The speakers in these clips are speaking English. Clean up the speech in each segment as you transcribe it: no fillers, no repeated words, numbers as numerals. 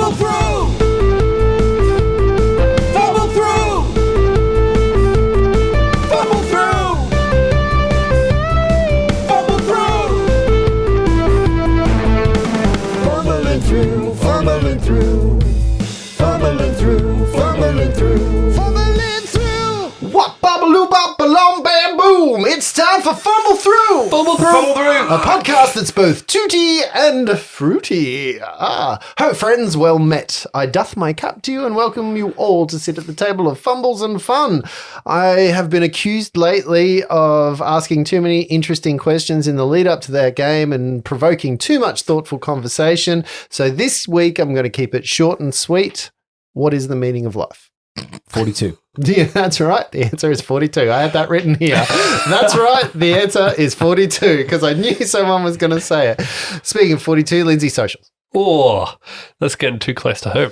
Fumble through! Fumble through! Fumble through! Fumble through! Fumbling through, fumbling through. Fumbling through, fumbling through. Fumbling through! What bubbaloo bop along bam boom! It's time for Fumble Through! Fumble through! Fumble Through! A podcast that's both tooty and fruity. Ho friends, well met. I doth my cap to you and welcome you all to sit at the table of fumbles and fun. I have been accused lately of asking too many interesting questions in the lead up to that game and provoking too much thoughtful conversation. So this week I'm going to keep it short and sweet. What is the meaning of life? 42. Yeah, that's right. The answer is 42. I had that written here. That's right. The answer is 42 because I knew someone was going to say it. Speaking of 42, Lindsay, socials. Oh, that's getting too close to home.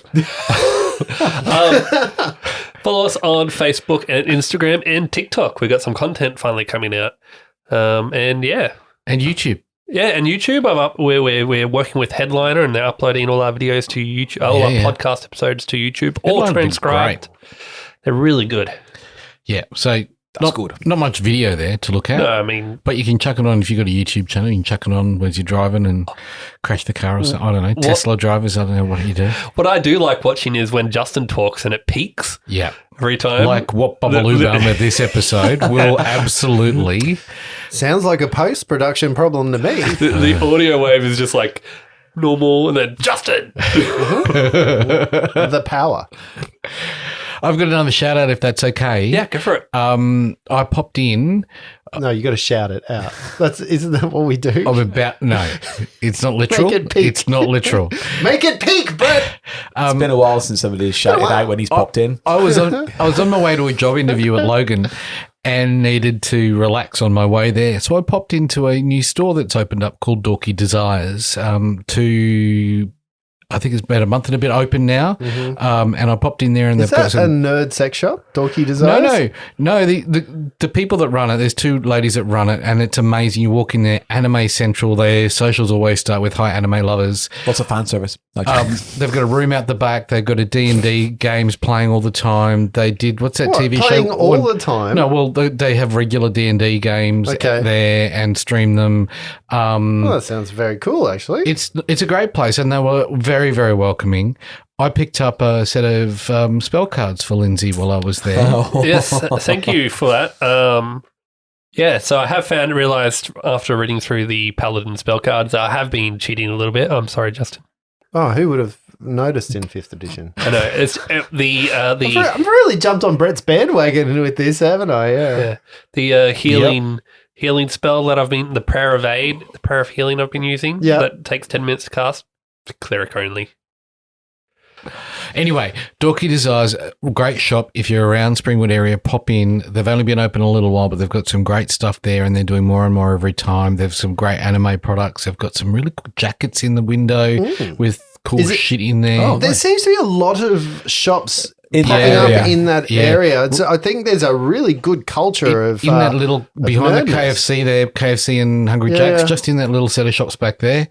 Follow us on Facebook and Instagram and TikTok. We got some content finally coming out. And YouTube. Yeah, and YouTube. I'm up. We're working with Headliner, and they're uploading all our videos to YouTube, all our podcast episodes to YouTube, all transcribed. They're really good. Yeah, so not much video there to look at. No, I mean, but you can chuck it on if you've got a YouTube channel. You can chuck it on as you're driving and crash the car or something. I don't know. Tesla drivers. I don't know what you do. What I do like watching is when Justin talks and it peaks. Yeah. Every time. Like what Bubbaloo Bum of this episode will absolutely. Sounds like a post-production problem to me. The audio wave is just like normal and then Justin. The power. I've got another shout out if that's okay. Yeah, go for it. I popped in. No, you got to shout it out. Isn't that what we do? No, it's not literal. Make it peak. It's not literal. Make it peak, Brett. It's been a while since somebody's shouted out when he's popped in. I was on my way to a job interview at Logan and needed to relax on my way there. So I popped into a new store that's opened up called Dorky Desires I think it's about a month and a bit open now. Mm-hmm. And I popped in there and they've got some... Is that a nerd sex shop, Dorky Desires? No. The people that run it, there's two ladies that run it and it's amazing. You walk in there, anime central. Their socials always start with hi anime lovers. Lots of fan service. They've got a room out the back. They've got a D&D games playing all the time. They did, what's that TV show? Playing all the time? No, well, they have regular D&D games there and stream them. Well, that sounds very cool, actually. It's a great place and they were very, very welcoming. I picked up a set of spell cards for Lindsay while I was there. Yes, thank you for that. So I have realised after reading through the Paladin spell cards, I have been cheating a little bit. I'm sorry, Justin. Oh, who would have noticed in 5th edition? I know. It's I've really jumped on Brett's bandwagon with this, haven't I? Yeah. The healing spell that I've been, the Prayer of Aid, the Prayer of Healing I've been using. Yeah. That takes 10 minutes to cast. Cleric only. Anyway, Dorky Desires, great shop. If you're around Springwood area, pop in. They've only been open a little while, but they've got some great stuff there and they're doing more and more every time. They've some great anime products. They've got some really cool jackets in the window with cool shit in there. There seems to be a lot of shops popping up in that area. I think there's a really good culture of in that little behind the KFC there, KFC and Hungry Jack's, just in that little set of shops back there.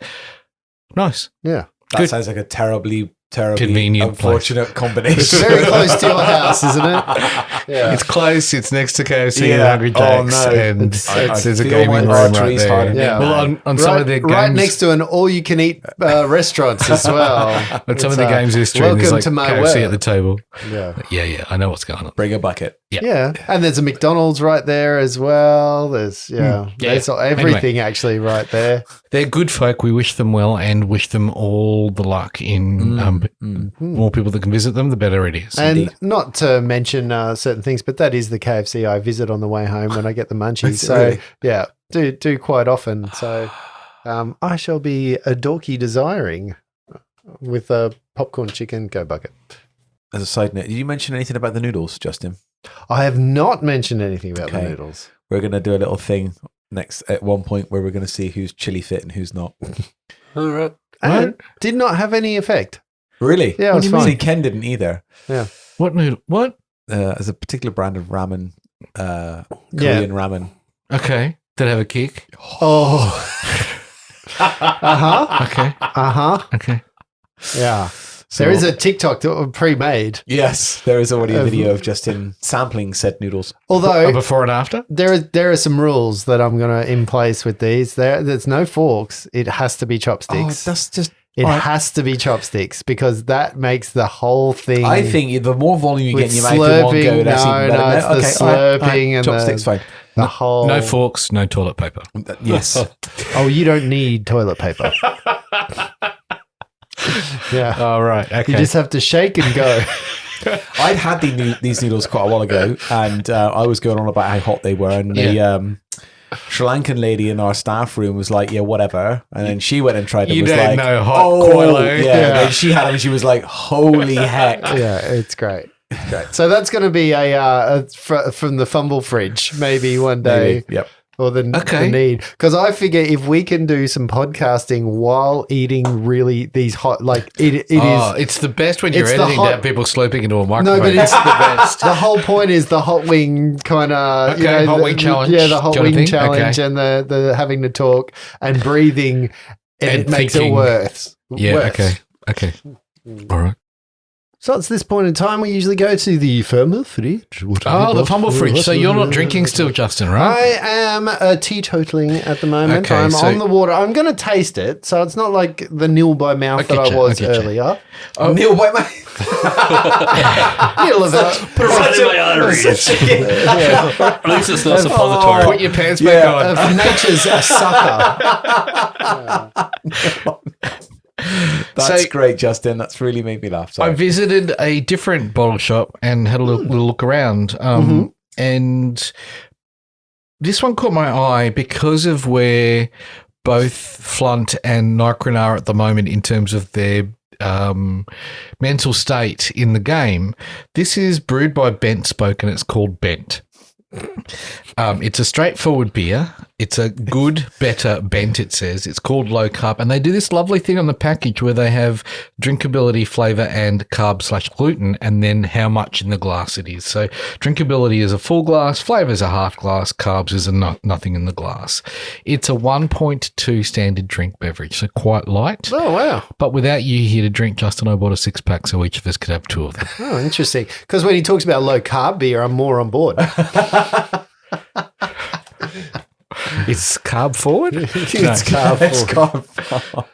Nice. Yeah. That sounds like a terribly convenient, unfortunate combination. It's very close to your house, isn't it? Yeah. It's close. It's next to KFC and Hungry Jack's. Oh, no. And there's a gaming room right there. Yeah. Well, on some of their games... Right next to an all-you-can-eat restaurants as well. On some of the games they're streaming, there's like KFC at the table. Yeah. I know what's going on. Bring a bucket. Yeah. And there's a McDonald's right there as well. There's, there's everything actually right there. They're good folk. We wish them well and wish them all the luck in more people that can visit them, the better it is. And not to mention certain things, but that is the KFC I visit on the way home when I get the munchies. So, do quite often. So, I shall be a Dorky Desiring with a popcorn chicken go bucket. As a side note, did you mention anything about the noodles, Justin? I have not mentioned anything about the noodles. We're going to do a little thing next at one point where we're going to see who's chili fit and who's not. All right. And did not have any effect. Really? Yeah, it was fine. See, Ken didn't either. Yeah. What noodle? What? There's a particular brand of ramen, Korean ramen. Okay. Did it have a kick? Oh. Okay. Okay. Yeah. So, There is a TikTok that pre-made. yes, there is already a video of Justin sampling said noodles. Although Before and after? there are some rules that I'm going to in place with these. There's no forks. It has to be Oh, chopsticks. that's just. It Alright. has to be chopsticks because that makes the whole thing. I think the more volume you get in with your mouth in one go, slurping, that's even better. it's the slurping and chopsticks, fine. the whole. No forks, no toilet paper. Yes. Oh, you don't need toilet paper. Yeah. Oh, right. Okay. You just have to shake and go. I'd had these noodles quite a while ago, and I was going on about how hot they were, and the Sri Lankan lady in our staff room was like, "Yeah, whatever," and then she went and tried them. You was don't like, know hot "Oh, Quilo." yeah." Yeah. Then she had them, and she was like, "Holy heck!" Yeah, it's great. It's great. So that's going to be from the Fumble fridge, maybe one day. Maybe. Yep. Or the need. Because I figure if we can do some podcasting while eating really these hot, like it is. It's the best when you're it's the editing hot- down people slurping into a microphone. No, but it's the best. The whole point is the hot wing kind of, Okay, hot wing challenge Yeah, the hot kind of wing thing. challenge Okay. and the having to talk and breathing, and And it makes thinking. it worse. Yeah, worse. okay. All right. So it's this point in time we usually go to the Fumble fridge. Oh, the Fumble fridge. So you're not drinking still, Justin, right? I am teetotaling at the moment. Okay, I'm so- on the water. I'm going to taste it, so it's not like the nil by mouth that I getcha, was I getcha. earlier. Oh, Neil, wait, mate. Nil of it. Put it right in my arteries. At least it's not suppository. Put your pants back on. Of nature's sucker. That's So- great, Justin. That's really made me laugh. I Sorry. visited a different bottle shop and had a little look around. And this one caught my eye because of where both Flunt and Nycrin are at the moment in terms of their mental state in the game. This is brewed by Bent Spoke and it's called Bent. It's a straightforward beer. It's a good, better Bent, it says. It's called low carb. And they do this lovely thing on the package where they have drinkability, flavour, and carb/gluten, and then how much in the glass it is. So drinkability is a full glass, flavour is a half glass, carbs is nothing in the glass. It's a 1.2 standard drink beverage, so quite light. Oh, wow. But without you here to drink, Justin, I bought a 6-pack so each of us could have 2 of them. Oh, interesting. Because when he talks about low carb beer, I'm more on board. It's carb forward? It's carb. It's forward. gone.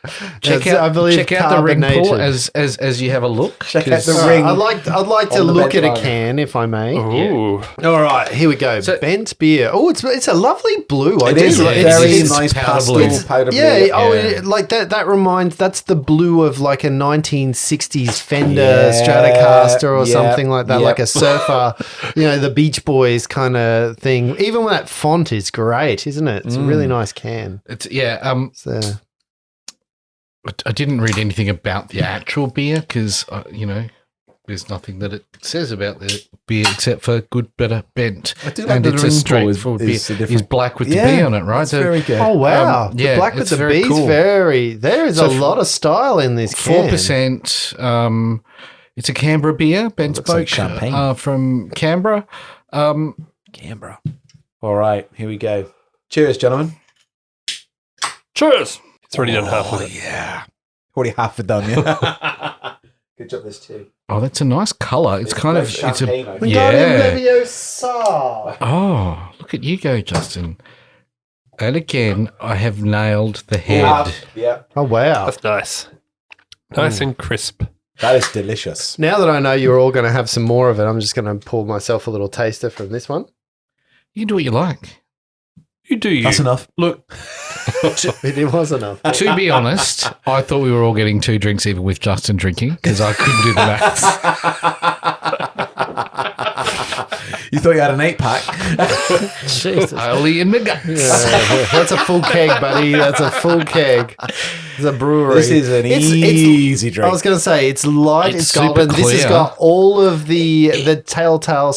Check That's- out, I believe check out the ring pull carbonated. as you have a look. Check out 'cause- the All right, ring. I'd like to on the look at bench a line. can, if I may. Ooh. All right, here we go. So- Bent beer. Oh, it's a lovely blue. I It do is like- a it's- very it's nice powder pastel blue. powder blue. Yeah, Yeah. like that reminds, that's the blue of like a 1960s Fender Yeah, Stratocaster or yeah, something like that, yeah. like a surfer, the Beach Boys kind of thing. Even when that font is great, isn't it? It's a really nice can. It's, So, I didn't read anything about the actual beer because, there's nothing that it says about the beer except for good, better, Bent. I do like And the it's a ring pull straightforward beer. is a different- It's black with the Yeah, bee on it, right? that's very good. oh wow, the yeah, black with it's the very bees, cool. there is So a lot of style in this can. 4%. It's a Canberra beer, Bent Looks like Spoke, champagne. from Canberra. Canberra. All right, here we go. Cheers, gentlemen. Cheers. It's already done half of it. Yeah. Already half it done, yeah. Good job, this too. Oh, that's a nice colour. It's kind of, it's a, champagne, I think. Wingardium yeah. Leviosa. Oh, look at you go, Justin. And again, I have nailed the head. Yeah, Oh wow. That's nice. Nice and crisp. that is delicious. Now that I know you're all going to have some more of it, I'm just going to pour myself a little taster from this one. You can do what you like. You do you. That's enough. Look, It was enough. to be honest, I thought we were all getting 2 drinks even with Justin drinking because I couldn't do the maths. You thought you had an 8-pack? Jesus. Only in the guts. Yeah, that's a full keg, buddy. That's a full keg. It's a brewery. This is an easy drink. I was going to say it's light. It's It's got, super but this has clear. got all of the telltale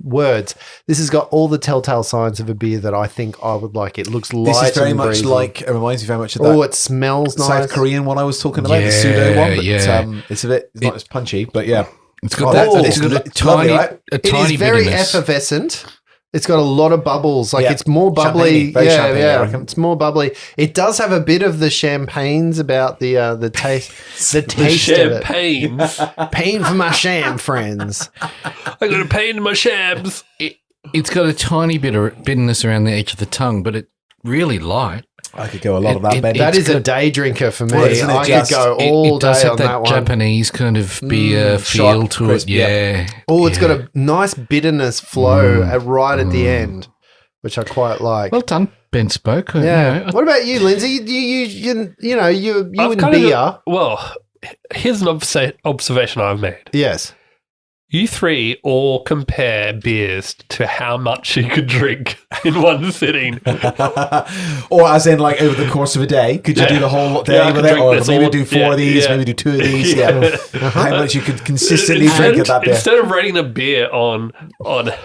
words. This has got all the telltale signs of a beer that I think I would like. It looks light. This is very and much breezy. like, it reminds me very much of that Oh, it smells nice. South Korean one I was talking about, Yeah, the pseudo one. But yeah. it's not as punchy, but yeah. It's got Oh, that. it's It's got a it's lovely, tiny, right? a It tiny is very bitterness. effervescent. It's got a lot of bubbles. Like Yeah. it's more bubbly. Champagne-y. Very champagne-y, I reckon. It's more bubbly. It does have a bit of the champagnes about the taste. The The taste of it. champagne. Pain for my sham friends. I got a pain in my shams. It's got a tiny bit of bitterness around the edge of the tongue, but it's really light. I could go a lot of that, Ben. That It's is a got- day drinker for me. Well, isn't it I could just- go It- all it does day have on that that one. Japanese kind of beer sharp, feel to crisp, it. Yeah. Oh, it's got a nice bitterness flow right at the end, which I quite like. Well done, Ben Spoke. yeah. What about you, Lindsay? You I've and kind beer. of- well, here's an observation I've made. Yes. You three all compare beers to how much you could drink in one sitting. Or as in, like, over the course of a day, could you do the whole day Yeah, I with could it? drink Or this maybe all- do 4 of these, yeah. maybe do 2 of these. Yeah. How much you could consistently drink at that beer. Instead of rating a beer on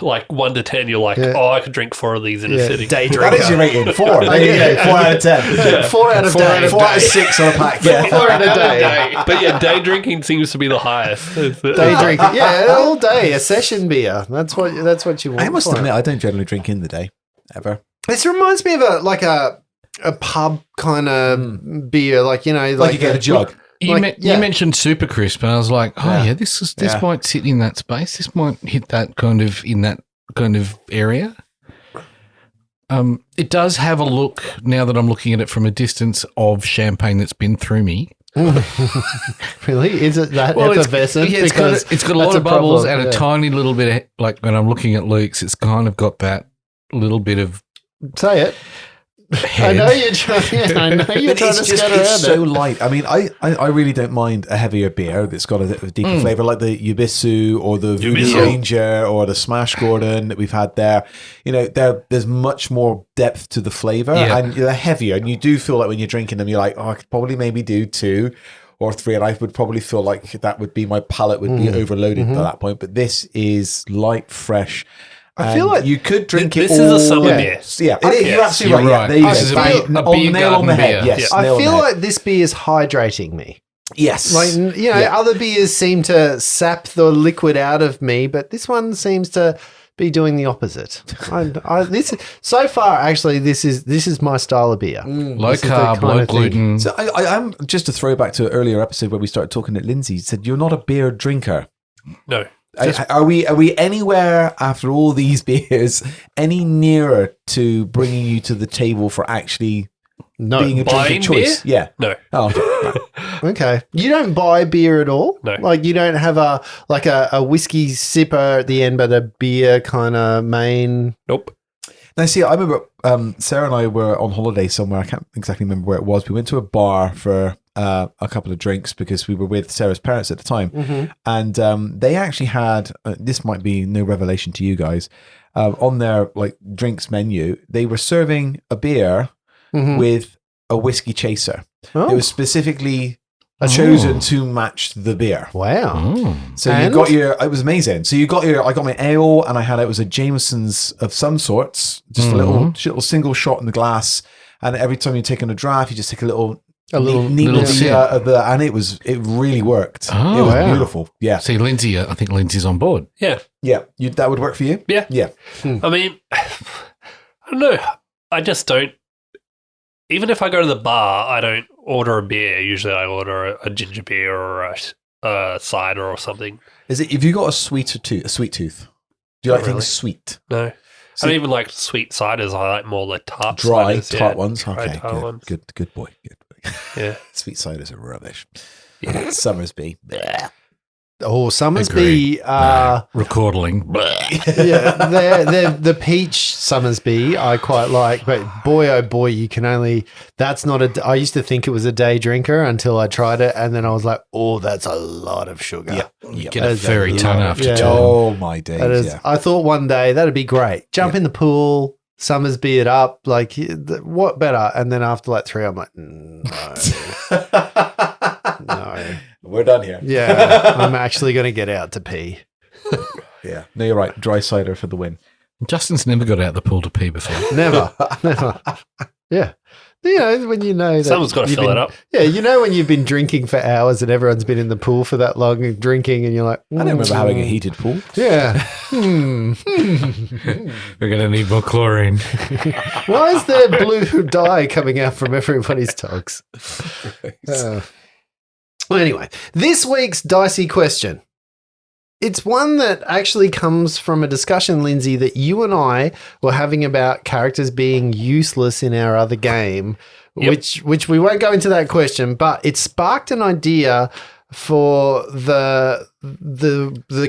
like 1 to 10, you're like, Yeah. oh, I could drink 4 of these in a sitting. Day That drinker. is your rating. 4. There you go. 4 out of 10. 4 out of 10. 4 out of 6 on a pack. Yeah. 4 out of day. But yeah, day drinking seems to be the highest. Day drinking. Yeah, all day. A session beer. That's what you want. I must for it. admit, I don't generally drink in the day, ever. This reminds me of a pub kind of beer, like Like you get a jug. You, Like, you mentioned Super Crisp, and I was like, oh Yeah. yeah, this Yeah. might sit in that space. This might hit that kind of in that kind of area. It does have a look, now that I'm looking at it from a distance, of champagne that's been through me. Really? Is it that effervescent? it's Because got a lot that's of bubbles problem, and a yeah. tiny little bit of, like when I'm looking at Luke's, it's kind of got that little bit of Say it. I head. know you're trying. I know you're But trying it's to just, skirt around it's so it. light. I mean, I really don't mind a heavier beer that's got a deeper flavour, like the Yubisu or the Voodoo Yubisu. Ranger or the Smash Gordon that we've had there. There's much more depth to the flavour, Yeah. and they're heavier. And you do feel like when you're drinking them, you're like, oh, I could probably maybe do 2 or 3, and I would probably feel like that would be, my palate would be overloaded at that point. But this is light, fresh. I feel and like you could drink it. This is a summer yeah. beer. Yeah, it is. You're absolutely You're right. right. There you This go. is a Bang, beer- a beer nail on the garden head. beer. Yes, I nail on feel the head. like this beer is hydrating me. Yes. Like, other beers seem to sap the liquid out of me, but this one seems to be doing the opposite. So far, actually, this is my style of beer. Low This is the carb, kind low of thing. gluten. So I'm just to throw back to an earlier episode where we started talking at Lindsay. Said you're not a beer drinker. No. Are we anywhere after all these beers any nearer to bringing you to the table for actually No. being a drink Buying of choice? beer? Yeah. No. Oh, okay. Okay. You don't buy beer at all? No. Like you don't have a whiskey sipper at the end, but a beer kind of main. Nope. Now, see, I remember Sarah and I were on holiday somewhere. I can't exactly remember where it was. We went to a bar for a couple of drinks because we were with Sarah's parents at the time. And they actually had, this might be no revelation to you guys, on their like drinks menu, they were serving a beer with a whiskey chaser. Oh. It was specifically chosen to match the beer. Wow. Mm. So And? you got it was amazing. So I got my ale and it was a Jameson's of some sorts, just a little single shot in the glass. And every time you're taking a draft, you just take a little little sip. and it really worked. Oh, it was wow. beautiful. Yeah. See, Lindsay, I think Lindsay's on board. Yeah. Yeah. That would work for you? Yeah. Yeah. I mean, I don't know. I just don't. Even if I go to the bar, I don't order a beer. Usually I order a ginger beer or a cider or something. Is it, if you got a sweet tooth, do you like Not things really. sweet? No. I don't even like sweet ciders. I like more the tart Dry, ciders. tart yeah. ones? Dry, Okay. tart ones. Good boy. Yeah. Sweet ciders are rubbish. Summersby. Blech. Oh, Summersby. Recording. Yeah, the peach Summersby I quite like, but boy, oh boy, you can only. That's not a. I used to think it was a day drinker until I tried it, and then I was like, oh, that's a lot of sugar. Yeah. You get That a is fairy a tongue lot. after Yeah. two. Oh my days. That is. Yeah. I thought one day that'd be great. Jump in the pool, Summersby it up, like what better? And then after like 3, I'm like, no, no. We're done here. Yeah, I'm actually going to get out to pee. Yeah. No, you're right. Dry cider for the win. Justin's never got out the pool to pee before. Never. Never. Yeah. You know, when you know that Someone's got to you've fill been- it up. Yeah, you know when you've been drinking for hours and everyone's been in the pool for that long and drinking, and you're like, I don't remember having a heated pool. Yeah. We're going to need more chlorine. Why is there blue dye coming out from everybody's togs? Well, anyway, this week's dicey question. It's one that actually comes from a discussion, Lindsay, that you and I were having about characters being useless in our other game, which we won't go into that question, but it sparked an idea for the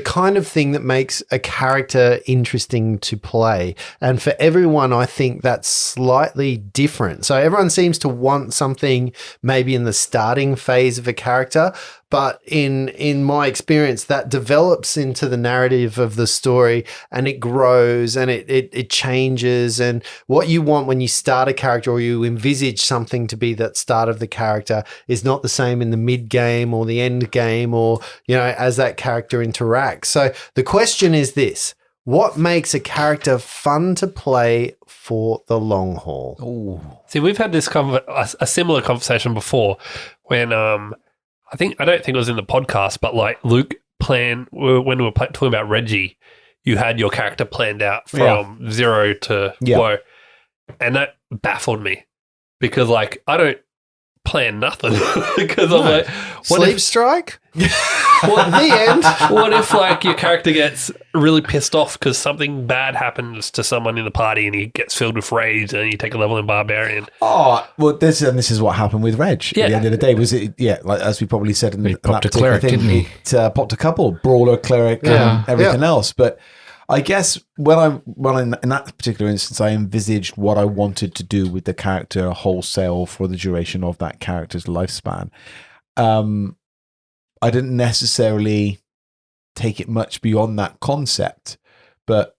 kind of thing that makes a character interesting to play. And for everyone, I think that's slightly different. So everyone seems to want something maybe in the starting phase of a character, but in my experience, that develops into the narrative of the story and it grows and it changes. And what you want when you start a character or you envisage something to be that start of the character is not the same in the mid game or the end game or, you know, as that character interacts. So the question is this: what makes a character fun to play for the long haul? See, we've had this a similar conversation before when I don't think it was in the podcast, but like Luke when we were talking about Reggie, you had your character planned out from 0 to woe, and that baffled me because like I don't plan nothing because I'm like, Sleep strike? the end. What if like your character gets really pissed off because something bad happens to someone in the party and he gets filled with rage and you take a level in barbarian? Oh, well, this is what happened with Reg. Yeah. At the end of the day, was it? Yeah, like as we probably said in He that popped a particular cleric, thing, didn't he? It popped a couple, brawler, cleric, and everything else. But I guess when in that particular instance, I envisaged what I wanted to do with the character wholesale for the duration of that character's lifespan. I didn't necessarily take it much beyond that concept, but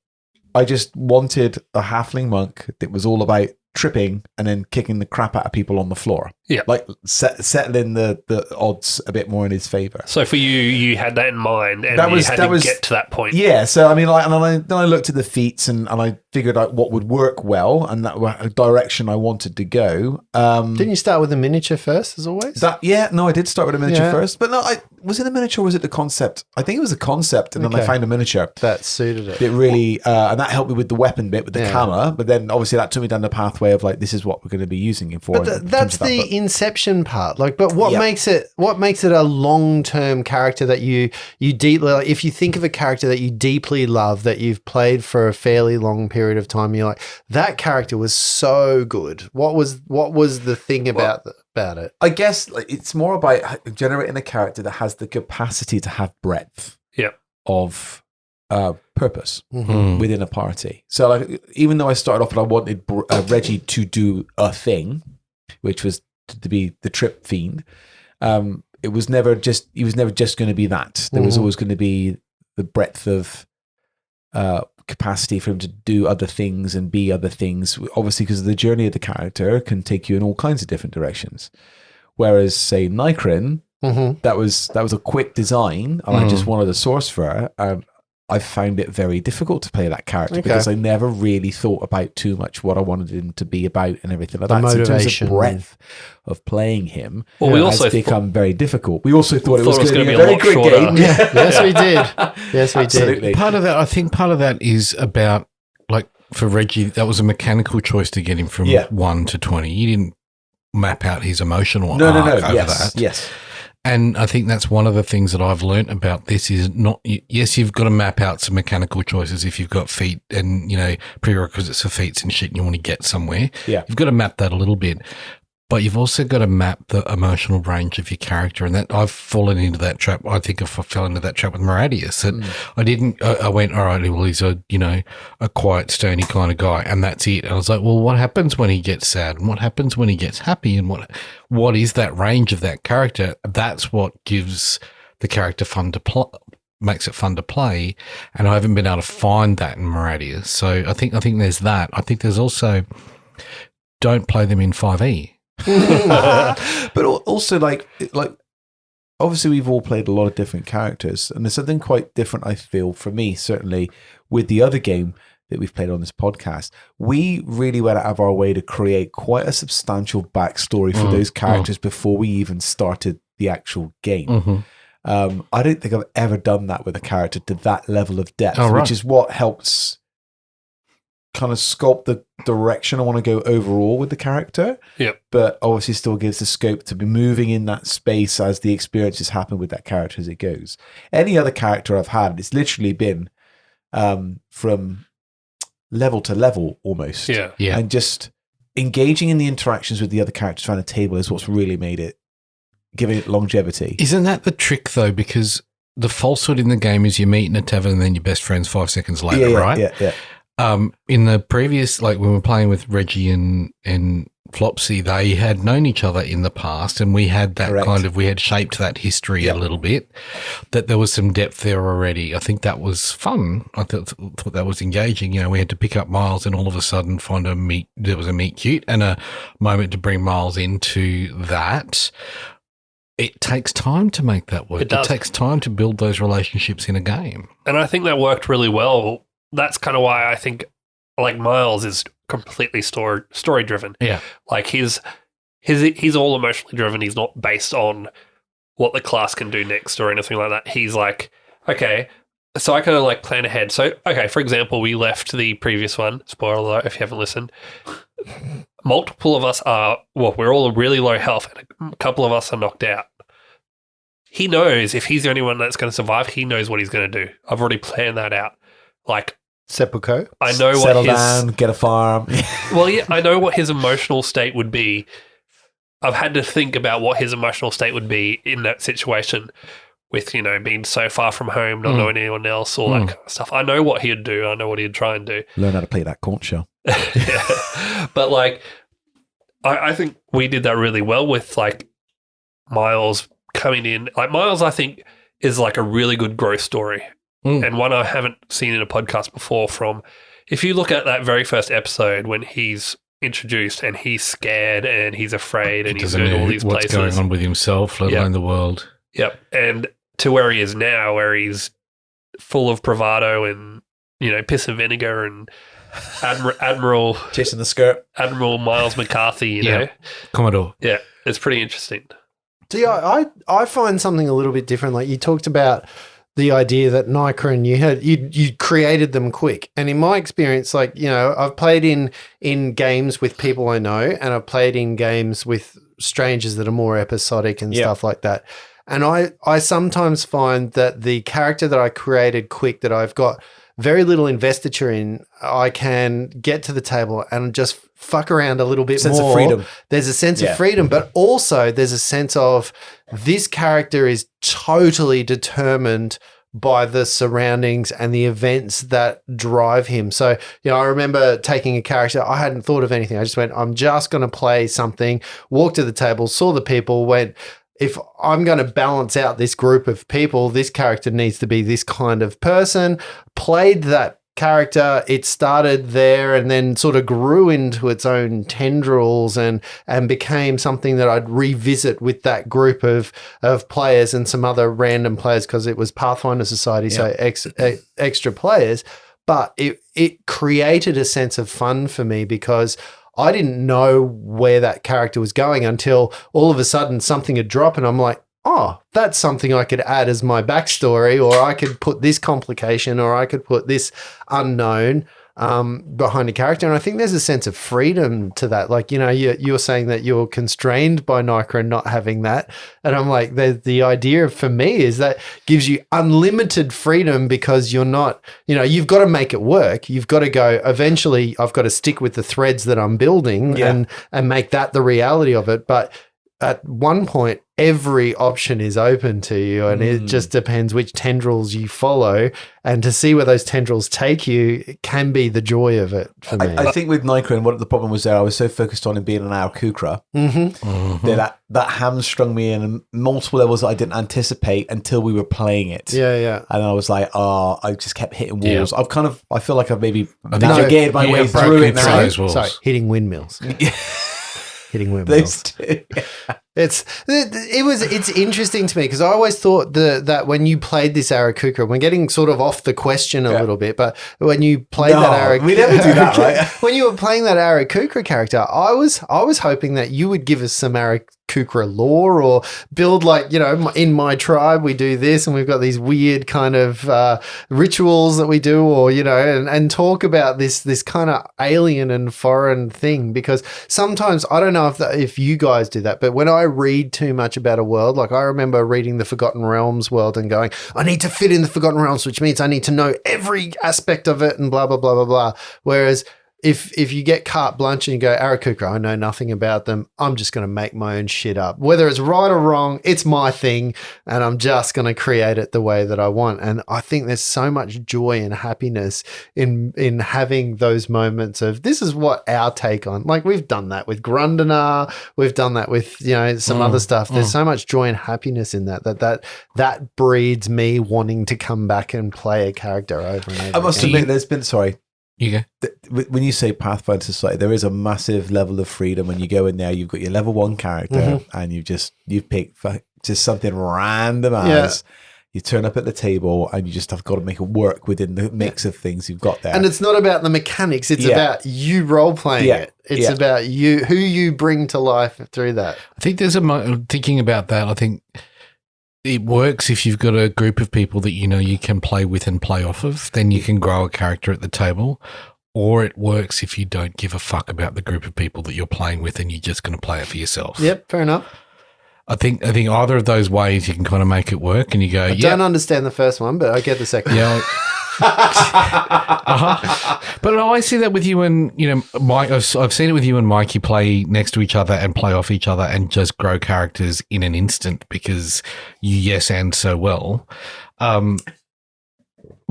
I just wanted a halfling monk that was all about tripping and then kicking the crap out of people on the floor. Yeah. Like settling the odds a bit more in his favor. So for you had that in mind and you had to get to that point. Yeah, so I mean, like, and then I looked at the feats and I figured out what would work well and that a direction I wanted to go. Didn't you start with a miniature first, as always? I did start with a miniature first, but no, was it a miniature or was it the concept? I think it was a concept, and then I found a miniature that suited it. It really, and that helped me with the weapon bit with the camera. But then obviously that took me down the pathway of like, this is what we're going to be using it for. But that's the inception part. Like, but what makes it a long-term character that you deeply, like, if you think of a character that you deeply love, that you've played for a fairly long period of time, you're like, that character was so good. What was the thing about it? I guess like, it's more about generating a character that has the capacity to have breadth of purpose within a party. So like, even though I started off and I wanted Reggie to do a thing, which was to be the trip fiend, he was never just going to be that. There was always going to be the breadth of capacity for him to do other things and be other things, obviously because the journey of the character can take you in all kinds of different directions. Whereas say Nikrin, that was a quick design and I just wanted a source for her. I found it very difficult to play that character because I never really thought about too much what I wanted him to be about and everything like that. So in terms of breadth of playing him, we also has become very difficult. We also thought it was going to be a lot very quick shorter. game. Yes, we did. Yes, we Absolutely. did. Part of that is about, like, for Reggie, that was a mechanical choice to get him from 1 to 20. You didn't map out his emotional arc over that. Yes. And I think that's one of the things that I've learnt about this is not, yes, you've got to map out some mechanical choices if you've got feat and, you know, prerequisites for feats and shit and you want to get somewhere. Yeah. You've got to map that a little bit. But you've also got to map the emotional range of your character. And that I've fallen into that trap. I think if I fell into that trap with Maradius, that I went, all right, well, he's a quiet, stony kind of guy. And that's it. And I was like, well, what happens when he gets sad? And what happens when he gets happy? And what is that range of that character? That's what gives the character makes it fun to play. And I haven't been able to find that in Maradius. So I think there's that. I think there's also, don't play them in 5e. But also like obviously we've all played a lot of different characters and there's something quite different I feel for me certainly with the other game that we've played on this podcast, we really went out of our way to create quite a substantial backstory for those characters before we even started the actual game. I don't think I've ever done that with a character to that level of depth, which is what helps kind of sculpt the direction I want to go overall with the character. But obviously still gives the scope to be moving in that space as the experiences happen with that character as it goes. Any other character I've had, it's literally been from level to level almost. And just engaging in the interactions with the other characters around the table is what's really made it, giving it longevity. Isn't that the trick though? Because the falsehood in the game is you meet in a tavern and then you're best friends 5 seconds later, right? Yeah. In the previous, like when we were playing with Reggie and Flopsy, they had known each other in the past, and we had that we had shaped that history a little bit, that there was some depth there already. I think that was fun. I thought that was engaging. You know, we had to pick up Miles and all of a sudden find there was a meet cute and a moment to bring Miles into that. It takes time to make that work. It takes time to build those relationships in a game. And I think that worked really well. That's kind of why I think, like, Miles is completely story driven. Yeah, like he's all emotionally driven. He's not based on what the class can do next or anything like that. He's like, okay, so I kind of like plan ahead. So, okay, for example, we left the previous one. Spoiler alert if you haven't listened. Multiple of us we're all really low health, and a couple of us are knocked out. He knows if he's the only one that's going to survive, he knows what he's going to do. I've already planned that out. Like, seppuku. I know Settle down, get a farm. Well, yeah, I know what his emotional state would be. I've had to think about what his emotional state would be in that situation with, you know, being so far from home, not knowing anyone else, all that kind of stuff. I know what he'd do. I know what he'd try and do. Learn how to play that conch shell. Yeah. But, like, I think we did that really well with, like, Miles coming in. Like, Miles, I think, is, like, a really good growth story. And one I haven't seen in a podcast before if you look at that very first episode when he's introduced and he's scared and he's afraid and he's in all these places. What's going on with himself, let alone the world. Yep. And to where he is now, where he's full of bravado and, you know, piss and vinegar and Admiral... Chasing the skirt. Admiral Miles McCarthy, you know. Commodore. Yeah. It's pretty interesting. See, I find something a little bit different. Like, you talked about the idea that Nicron, you created them quick. And in my experience, like, you know, I've played in games with people I know, and I've played in games with strangers that are more episodic and stuff like that. And I sometimes find that the character that I created quick, that I've got very little investiture in, I can get to the table and just fuck around a little bit more. Sense of freedom. There's a sense of freedom, but also there's a sense of this character is totally determined by the surroundings and the events that drive him. So, you know, I remember taking a character, I hadn't thought of anything. I just went, I'm just going to play something, walked to the table, saw the people, went, if I'm going to balance out this group of people, this character needs to be this kind of person. Played that character, it started there and then sort of grew into its own tendrils and became something that I'd revisit with that group of players and some other random players, because it was Pathfinder Society, so extra players. But it created a sense of fun for me, because I didn't know where that character was going until all of a sudden something had dropped and I'm like, oh, that's something I could add as my backstory, or I could put this complication, or I could put this unknown behind a character. And I think there's a sense of freedom to that. Like, you know, you're saying that you're constrained by Nicron not having that. And I'm like, the idea for me is that gives you unlimited freedom, because you're not, you know, you've got to make it work. You've got to go, eventually I've got to stick with the threads that I'm building and make that the reality of it. But at one point, every option is open to you, and it just depends which tendrils you follow. And to see where those tendrils take you, it can be the joy of it for me. I think with Nicron, what the problem was there, I was so focused on him being an Aokukra that hamstrung me in multiple levels that I didn't anticipate until we were playing it. Yeah. And I was like, I just kept hitting walls. I feel like I've maybe navigated my way through it now. Those walls. Sorry, hitting windmills. Hitting Those windmills. two. It's interesting to me because I always thought that when you played this Arakukra, we're getting sort of off the question a little bit, but when you played that Arakukra, we never do that, right? When you were playing that Arakukra character, I was hoping that you would give us some Arakukra lore or build in my tribe we do this and we've got these weird kind of rituals that we do, or and talk about this kind of alien and foreign thing, because sometimes I don't know if you guys do that, but when I read too much about a world, like I remember reading the Forgotten Realms world and going, I need to fit in the Forgotten Realms, which means I need to know every aspect of it and blah blah blah blah blah. Whereas if you get carte blanche and you go, Arakukra, I know nothing about them, I'm just going to make my own shit up. Whether it's right or wrong, it's my thing, and I'm just going to create it the way that I want. And I think there's so much joy and happiness in having those moments of, this is what our take on, like we've done that with Grundanar, we've done that with, some other stuff. There's so much joy and happiness in that breeds me wanting to come back and play a character over and over. I must again. admit, there's been, sorry, You go. when you say Pathfinder Society, there is a massive level of freedom when you go in there. You've got your level 1 character, and you've picked just something random as you turn up at the table, and you just have got to make it work within the mix of things you've got there. And it's not about the mechanics; it's about you role playing it. It's about who you bring to life through that. I think there's thinking about that. I think it works if you've got a group of people that you can play with and play off of. Then you can grow a character at the table. Or it works if you don't give a fuck about the group of people that you're playing with and you're just going to play it for yourself. Yep, fair enough. I think either of those ways you can kind of make it work, and you go. I don't understand the first one, but I get the second. Yeah. But no, I see that with you and Mike. I've seen it with you and Mike. You play next to each other and play off each other and just grow characters in an instant because you yes and so well.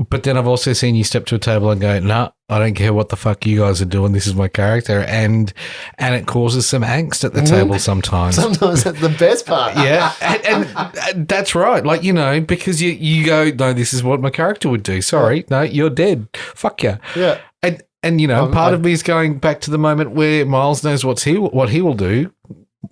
But then I've also seen you step to a table and go, "Nah, I don't care what the fuck you guys are doing. This is my character," and it causes some angst at the table sometimes. Sometimes that's the best part. Yeah, and that's right. Like because you go, "No, this is what my character would do." Sorry, no, you're dead. Fuck you. Yeah. And part of me is going back to the moment where Miles knows what he will do.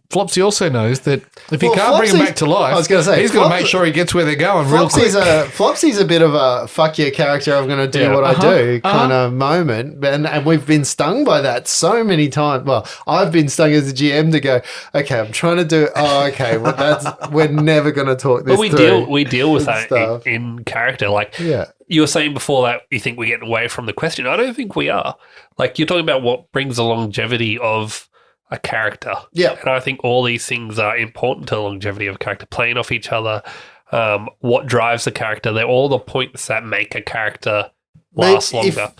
Flopsy also knows that if he can't bring him back to life, I was going to say, he's going to make sure he gets where they're going real quick. Flopsy's a bit of a fuck your character, I'm going to do what I do kind of moment. And we've been stung by that so many times. Well, I've been stung as a GM to go, okay, I'm trying to do it. Oh, okay, well, we're never going to talk this through. We deal with that in character. Like, you were saying before that you think we're getting away from the question. I don't think we are. Like, you're talking about what brings the longevity of a character. Yeah. And I think all these things are important to the longevity of a character, playing off each other, what drives the character. They're all the points that make a character last longer.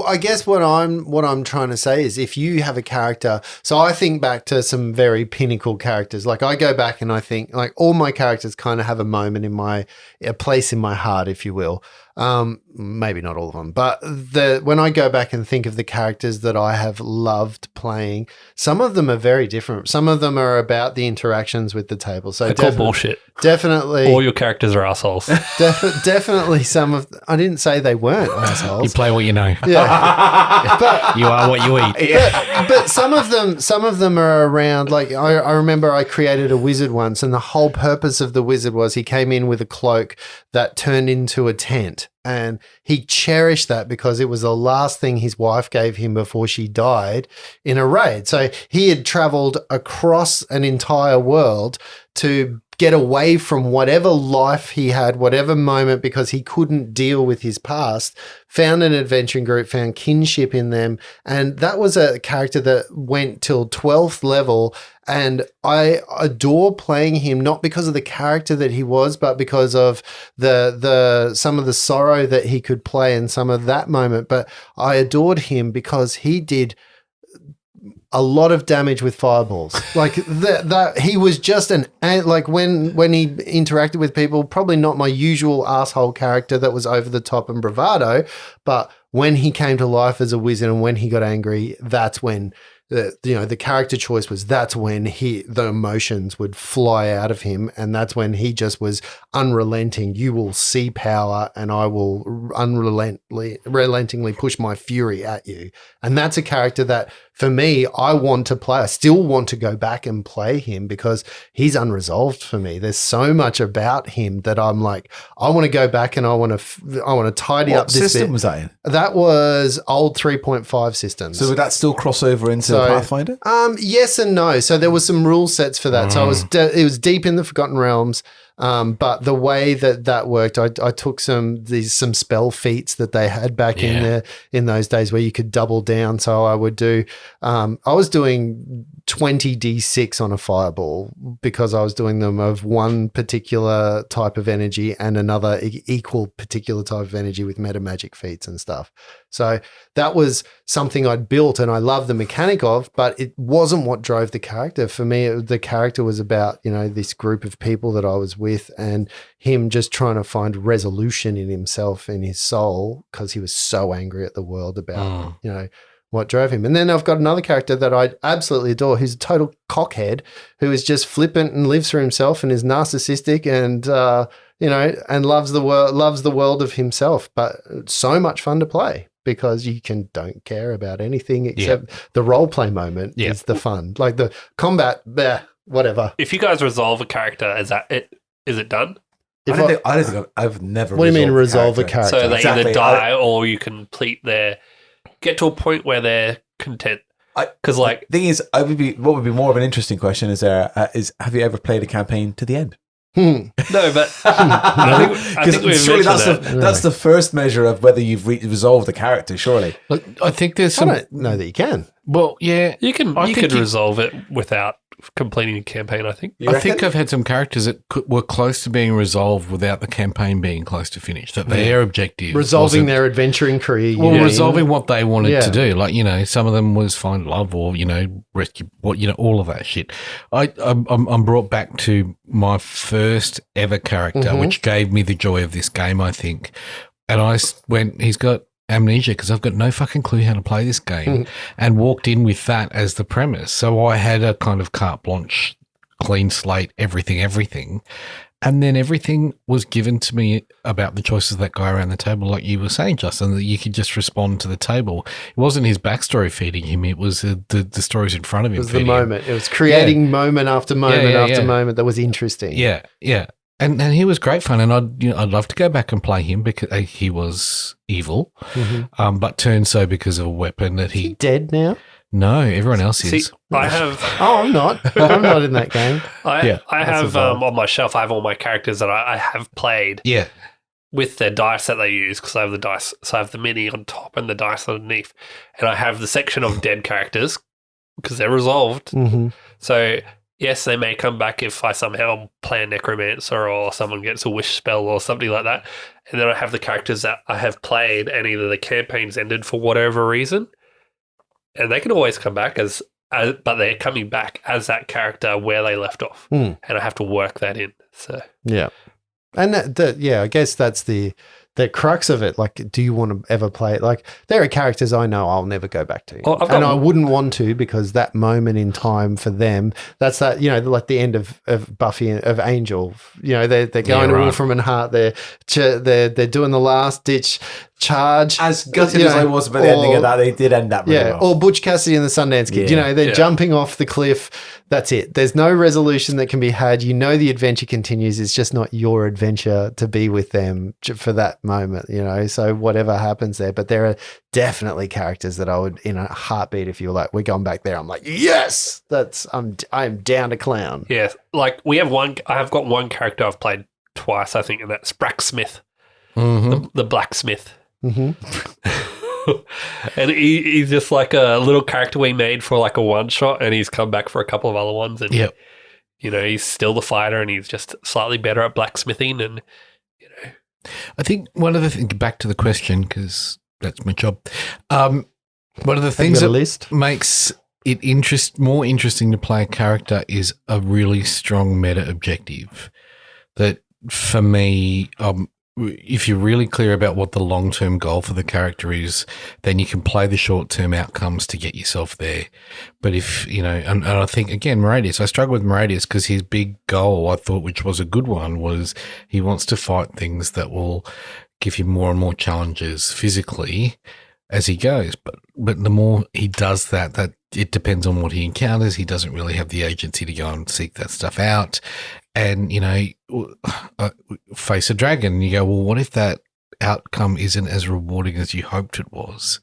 I guess what I'm trying to say is if you have a character, so I think back to some very pinnacle characters. Like I go back and I think like all my characters kind of have a moment a place in my heart, if you will. Maybe not all of them, but when I go back and think of the characters that I have loved playing, some of them are very different. Some of them are about the interactions with the table. So bullshit. Definitely. All your characters are assholes. Definitely I didn't say they weren't assholes. You play what you know. Yeah. But you are what you eat. But some of them are around, like I remember I created a wizard once, and the whole purpose of the wizard was he came in with a cloak that turned into a tent. And he cherished that because it was the last thing his wife gave him before she died in a raid. So he had traveled across an entire world to get away from whatever life he had, whatever moment, because he couldn't deal with his past, found an adventuring group, found kinship in them. And that was a character that went till 12th level. And I adore playing him, not because of the character that he was, but because of the some of the sorrow that he could play and some of that moment. But I adored him because he did a lot of damage with fireballs. Like that he was just like when he interacted with people, probably not my usual asshole character that was over the top and bravado, but when he came to life as a wizard and when he got angry, that's when the character choice was that's when the emotions would fly out of him, and that's when he just was unrelenting. You will see power, and I will relentingly push my fury at you. And that's a character that, for me, I want to play. I still want to go back and play him because he's unresolved for me. There's so much about him that I'm like, I want to go back and I want to tidy up this system bit. was that in? That was old 3.5 systems. So would that still cross over into Pathfinder? Yes and no. So there was some rule sets for that. So it was deep in the Forgotten Realms. But the way that worked, I took some spell feats that they had back in those days where you could double down. So I would do, I was doing 20 D6 on a fireball because I was doing them of one particular type of energy and another equal particular type of energy with meta magic feats and stuff. So that was something I'd built and I love the mechanic of, but it wasn't what drove the character. For me, the character was about, this group of people that I was with and him just trying to find resolution in himself, in his soul, because he was so angry at the world about, what drove him. And then I've got another character that I absolutely adore, who's a total cockhead, who is just flippant and lives for himself and is narcissistic and, and loves the world of himself, but so much fun to play. Because you don't care about anything except the role play moment is the fun. Like the combat, whatever. If you guys resolve a character, is it done? I don't think I've never. What do you mean resolve a character? So they either die or you complete get to a point where they're content. Because the thing is, what would be more of an interesting question is have you ever played a campaign to the end? No, but I think we've surely mentioned that's the first measure of whether you've resolved the character. Surely, Look, I think there's some. I don't know that you can. Well, yeah, you could resolve it without completing a campaign. I think. I think I've had some characters that were close to being resolved without the campaign being close to finish. That their objective resolving their adventuring career. Resolving what they wanted to do. Like some of them was find love or rescue all of that shit. I'm brought back to my first ever character, which gave me the joy of this game, I think. And I went, he's got amnesia because I've got no fucking clue how to play this game, and walked in with that as the premise. So I had a kind of carte blanche, clean slate, everything. And then everything was given to me about the choices of that guy around the table, like you were saying, Justin, that you could just respond to the table. It wasn't his backstory feeding him. It was the stories in front of him. It was the moment. It was creating moment after moment after moment that was interesting. Yeah, yeah. And he was great fun, and I'd love to go back and play him because he was evil, but turned so because of a weapon that Is he dead now? No, everyone else is. See, I have. Oh, I'm not. I'm not in that game. I have on my shelf. I have all my characters that I have played. Yeah. With their dice that they use, because I have the dice. So I have the mini on top and the dice underneath, and I have the section of dead characters because they're resolved. So. Yes, they may come back if I somehow play a necromancer or someone gets a wish spell or something like that. And then I have the characters that I have played and either the campaign's ended for whatever reason. And they can always come back but they're coming back as that character where they left off. And I have to work that in. So yeah. And I guess that's the crux of it. Like, do you want to ever play it? Like, there are characters I know I'll never go back to. I wouldn't want to, because that moment in time for them, that's that, like the end of Buffy, of Angel, they're going to Wolfram and Hart. They're doing the last ditch charge. As gutted as I was about the ending of that, they did end that really well. Or Butch Cassidy and the Sundance Kid. They're jumping off the cliff. That's it. There's no resolution that can be had. The adventure continues. It's just not your adventure to be with them for that moment, So whatever happens there. But there are definitely characters that I would, in a heartbeat, if you were like, we're going back there, I'm like, yes, I'm down to clown. Yeah. Like I have got one character I've played twice, I think, and that's Bracksmith, the blacksmith. And he's just like a little character we made for like a one shot, and he's come back for a couple of other ones. And he's still the fighter, and he's just slightly better at blacksmithing. And I think one of the things, back to the question, because that's my job. One of the things that makes it more interesting to play a character is a really strong meta objective. That for me, if you're really clear about what the long-term goal for the character is, then you can play the short-term outcomes to get yourself there. But if, and I think, again, Moradius, I struggle with Moradius because his big goal, I thought, which was a good one, was he wants to fight things that will give him more and more challenges physically as he goes. But the more he does that it depends on what he encounters. He doesn't really have the agency to go and seek that stuff out. And, face a dragon, you go, well, what if that outcome isn't as rewarding as you hoped it was?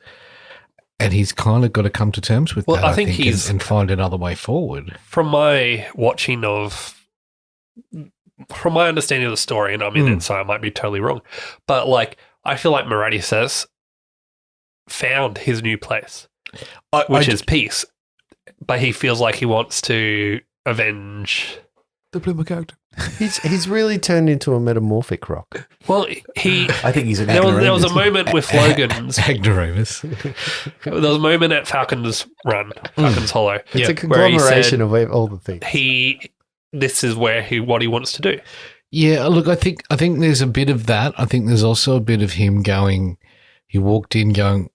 And he's kind of got to come to terms with that, I think he's and find another way forward. From my understanding of the story, and I'm in it, so I might be totally wrong, but I feel like Moradius has found his new place, which is peace, but he feels like he wants to avenge the Bloomer character. He's really turned into a metamorphic rock. Well, I think he's an there was a moment with Logan's. Agnoramus. There was a moment at Falcon's Hollow. It's a conglomeration of all the things. This is what he wants to do. Yeah, look, I think there's a bit of that. I think there's also a bit of him going. He walked in going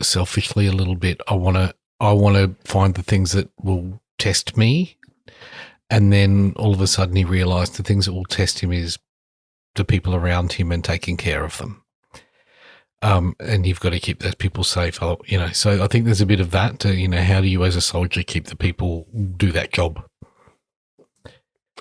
selfishly a little bit. I want to find the things that will test me. And then all of a sudden he realised the things that will test him is the people around him and taking care of them. And you've got to keep those people safe, So I think there's a bit of that how do you as a soldier keep the people do that job?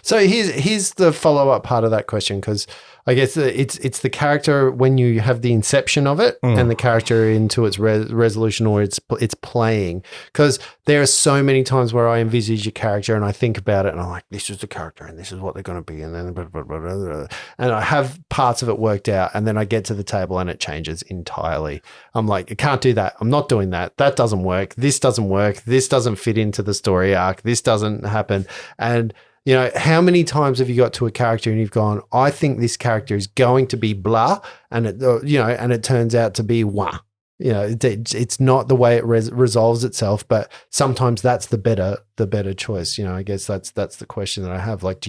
So here's the follow-up part of that question, because I guess it's the character when you have the inception of it and the character into its resolution or its playing. Because there are so many times where I envisage a character and I think about it and I'm like, this is the character and this is what they're going to be, and then blah, blah, blah, blah, blah. And I have parts of it worked out, and then I get to the table and it changes entirely. I'm like, I can't do that. I'm not doing that. That doesn't work. This doesn't work. This doesn't fit into the story arc. This doesn't happen. And how many times have you got to a character and you've gone, I think this character is going to be blah, and it turns out to be wah. It's not the way it resolves itself, but sometimes that's the better choice. I guess that's the question that I have. Like,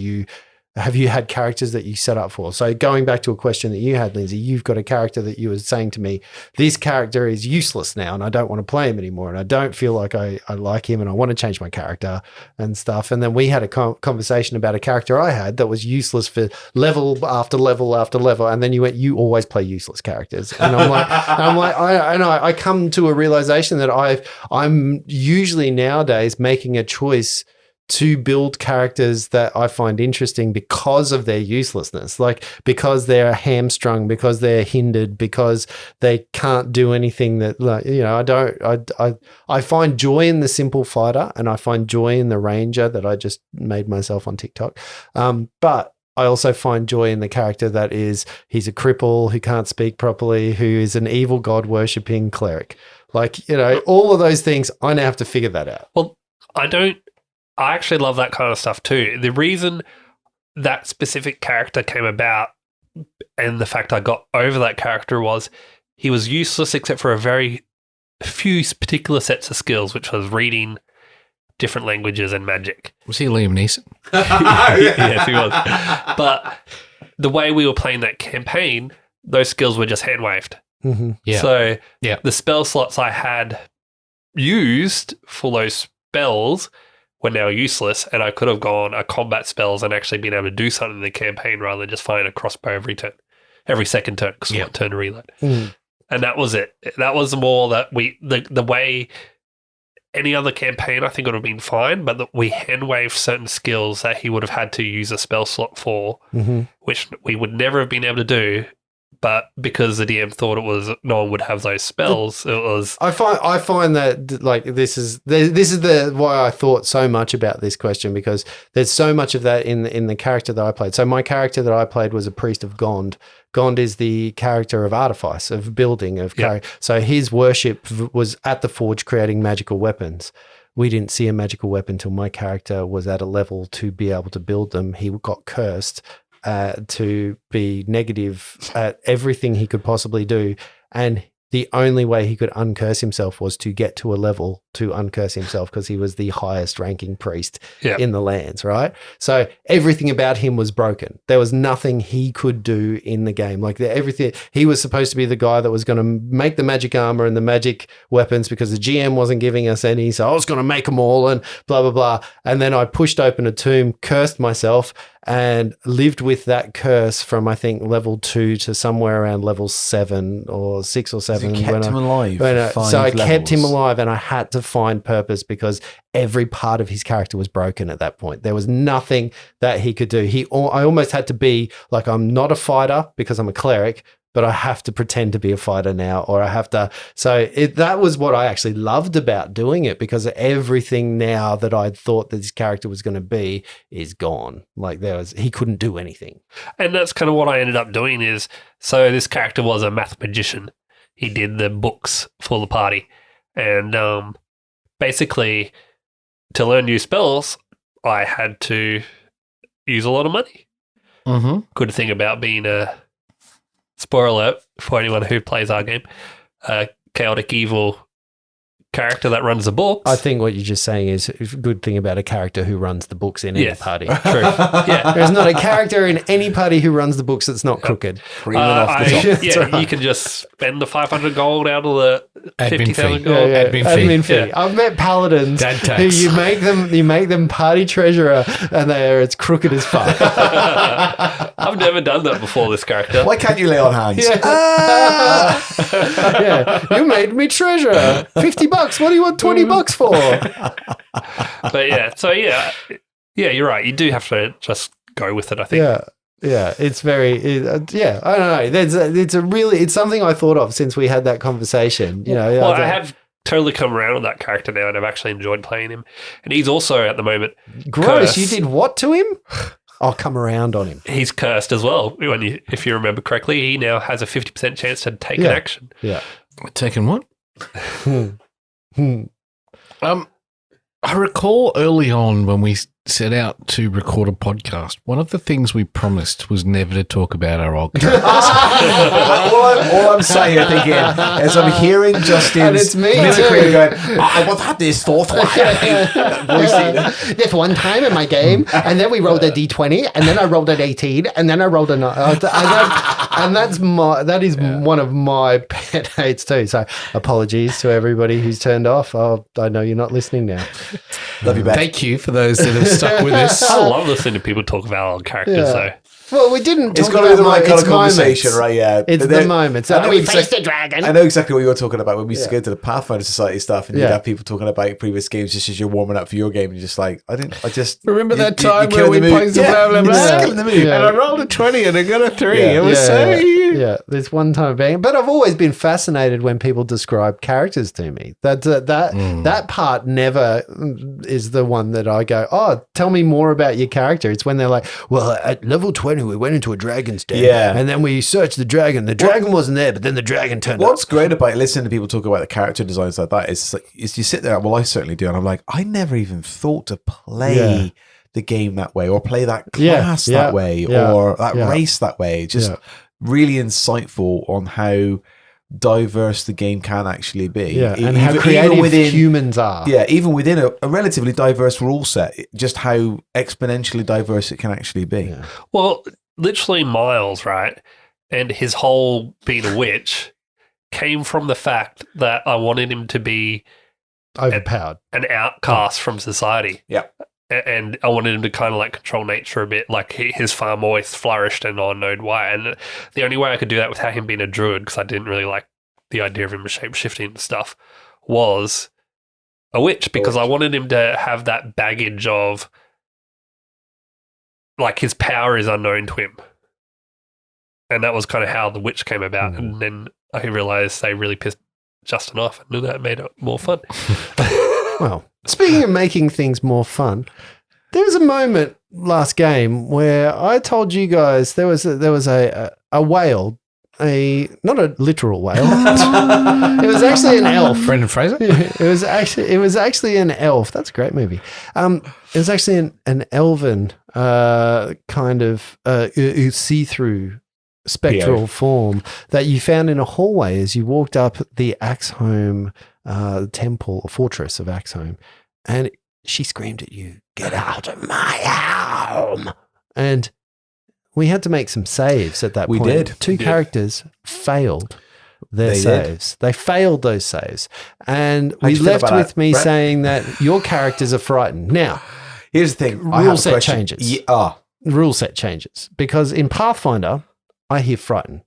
have you had characters that you set up for? So going back to a question that you had, Lindsay, you've got a character that you were saying to me, this character is useless now and I don't want to play him anymore. And I don't feel like I like him and I want to change my character and stuff. And then we had a conversation about a character I had that was useless for level after level after level. And then you went, you always play useless characters. And I'm like, I come to a realization that I'm usually nowadays making a choice to build characters that I find interesting because of their uselessness, like because they're hamstrung, because they're hindered, because they can't do anything that, I find joy in the simple fighter and I find joy in the ranger that I just made myself on TikTok. But I also find joy in the character that he's a cripple who can't speak properly, who is an evil god worshipping cleric. All of those things, I now have to figure that out. Well, I actually love that kind of stuff too. The reason that specific character came about and the fact I got over that character was he was useless except for a very few particular sets of skills, which was reading, different languages, and magic. Was he Liam Neeson? Yes, he was. But the way we were playing that campaign, those skills were just hand-waved. Mm-hmm. Yeah. So the spell slots I had used for those spells were now useless, and I could have gone a combat spells and actually been able to do something in the campaign rather than just firing a crossbow every second turn, because one turn to reload. Mm. And that was it. That was more that the way any other campaign I think would have been fine, but that we hand-waved certain skills that he would have had to use a spell slot for, which we would never have been able to do. But because the DM thought no one would have those spells, it was. I find that this is why I thought so much about this question, because there's so much of that in the character that I played. So my character that I played was a priest of Gond. Gond is the character of artifice, of building, of character. So his worship was at the forge creating magical weapons. We didn't see a magical weapon till my character was at a level to be able to build them. He got cursed to be negative at everything he could possibly do. And the only way he could uncurse himself was to get to a level to uncurse himself because he was the highest ranking priest Yeah. in the lands, right? So everything about him was broken. There was nothing he could do in the game. Like everything, he was supposed to be the guy that was going to make the magic armor and the magic weapons because the GM wasn't giving us any. So I was going to make them all and blah, blah, blah. And then I pushed open a tomb, cursed myself, and lived with that curse from, I think, level 2 to somewhere around level 7 or 6 or 7. You kept him alive. So I kept him alive, and I had to find purpose because every part of his character was broken at that point. There was nothing that he could do. I almost had to be like, I'm not a fighter because I'm a cleric, but I have to pretend to be a fighter now, or I have to. So that was what I actually loved about doing it, because everything now that I thought that this character was going to be is gone. Like he couldn't do anything. And that's kind of what I ended up doing is, so this character was a math magician. He did the books for the party. And basically, to learn new spells, I had to use a lot of money. Mm-hmm. Good thing about being a, spoiler alert for anyone who plays our game, a chaotic evil character that runs the books. I think what you're just saying is a good thing about a character who runs the books in any Yes. party. True. Yeah. There's not a character in any party who runs the books that's not crooked. Creaming off the top. That's Yeah, right. you can just spend the 500 gold out of the Admin 50,000 fee. gold. Admin fee. Yeah. I've met paladins Dad who tax. you make them party treasurer, and it's crooked as fuck. I've never done that before, this character. Why can't you lay on hands? Yeah, you made me treasurer. $50. What do you want $20 for? But yeah, so yeah, you're right. You do have to just go with it, I think. Yeah, it's very. I don't know. It's something I thought of since we had that conversation. You know, Well, I have totally come around with that character now, and I've actually enjoyed playing him. And he's also at the moment gross. cursed. You did what to him? I'll come around on him. He's cursed as well. If you remember correctly, he now has a 50% chance to take an action. Yeah. Taking what? I recall early on when we set out to record a podcast, one of the things we promised was never to talk about our old characters. all I'm saying, I think, as I'm hearing Justin's And it's me mimicry too. going, I once had this thought. There's one time in my game, and then we rolled a d20, and then I rolled an 18, and then I rolled a 9. And that is one of my pet hates too. So apologies to everybody who's turned off. Oh, I know you're not listening now. Love you back. Thank you for those that have stuck with us. I love listening to people talk about old characters, though. Well, we didn't It's talk got to be about the right kind of it's conversation, moments. right? Yeah. It's But the then- moments. I know We exactly- faced the dragon. I know exactly what you were talking about when we used to Yeah. go to the Pathfinder Society stuff, and Yeah. you'd have people talking about previous games just as you're warming up for your game, and you're just like, Remember that you're time where killing we the mood. played some Yeah, blah, blah, you're blah? just killing the mood. Yeah. And I rolled a 20 and I got a 3. Yeah. It was so... There's one time being, but I've always been fascinated when people describe characters to me. That part never is the one that I go, oh, tell me more about your character. It's when they're like, well, at level 20, we went into a dragon's den, and then we searched the dragon. The dragon wasn't there, but then the dragon turned up. What's great about listening to people talk about the character designs like that is you sit there, well, I certainly do, and I'm like, I never even thought to play the game that way, or play that class that way, or that race that way. Just really insightful on how diverse the game can actually be. Yeah, and how creative humans are. Yeah, even within a relatively diverse rule set, just how exponentially diverse it can actually be. Yeah. Well, literally Miles, right? And his whole being a witch came from the fact that I wanted him to be Overpowered. an outcast from society. Yeah. And I wanted him to kind of like control nature a bit. Like his farm always flourished and no one knowed why. And the only way I could do that without him being a druid, because I didn't really like the idea of him shape-shifting and stuff, was a witch, because I wanted him to have that baggage of like his power is unknown to him. And that was kind of how the witch came about. And then I realized they really pissed Justin off, and that made it more fun. Well, speaking of making things more fun, there was a moment last game where I told you guys there was a whale, not a literal whale. It was actually an elf. Brendan Fraser? It was actually an elf. That's a great movie. It was actually an elven kind of see-through spectral form that you found in a hallway as you walked up the Axelhome temple or fortress of Axelhome, and she screamed at you, "Get out of my home!" And we had to make some saves at that We point. did. Two characters failed their They saves. They failed those saves. And How'd we you feel left about with that, me Brett? saying that your characters are frightened. Now, Here's the thing. I Rule have a set question. changes. Yeah, rule set changes because in Pathfinder, I hear frightened.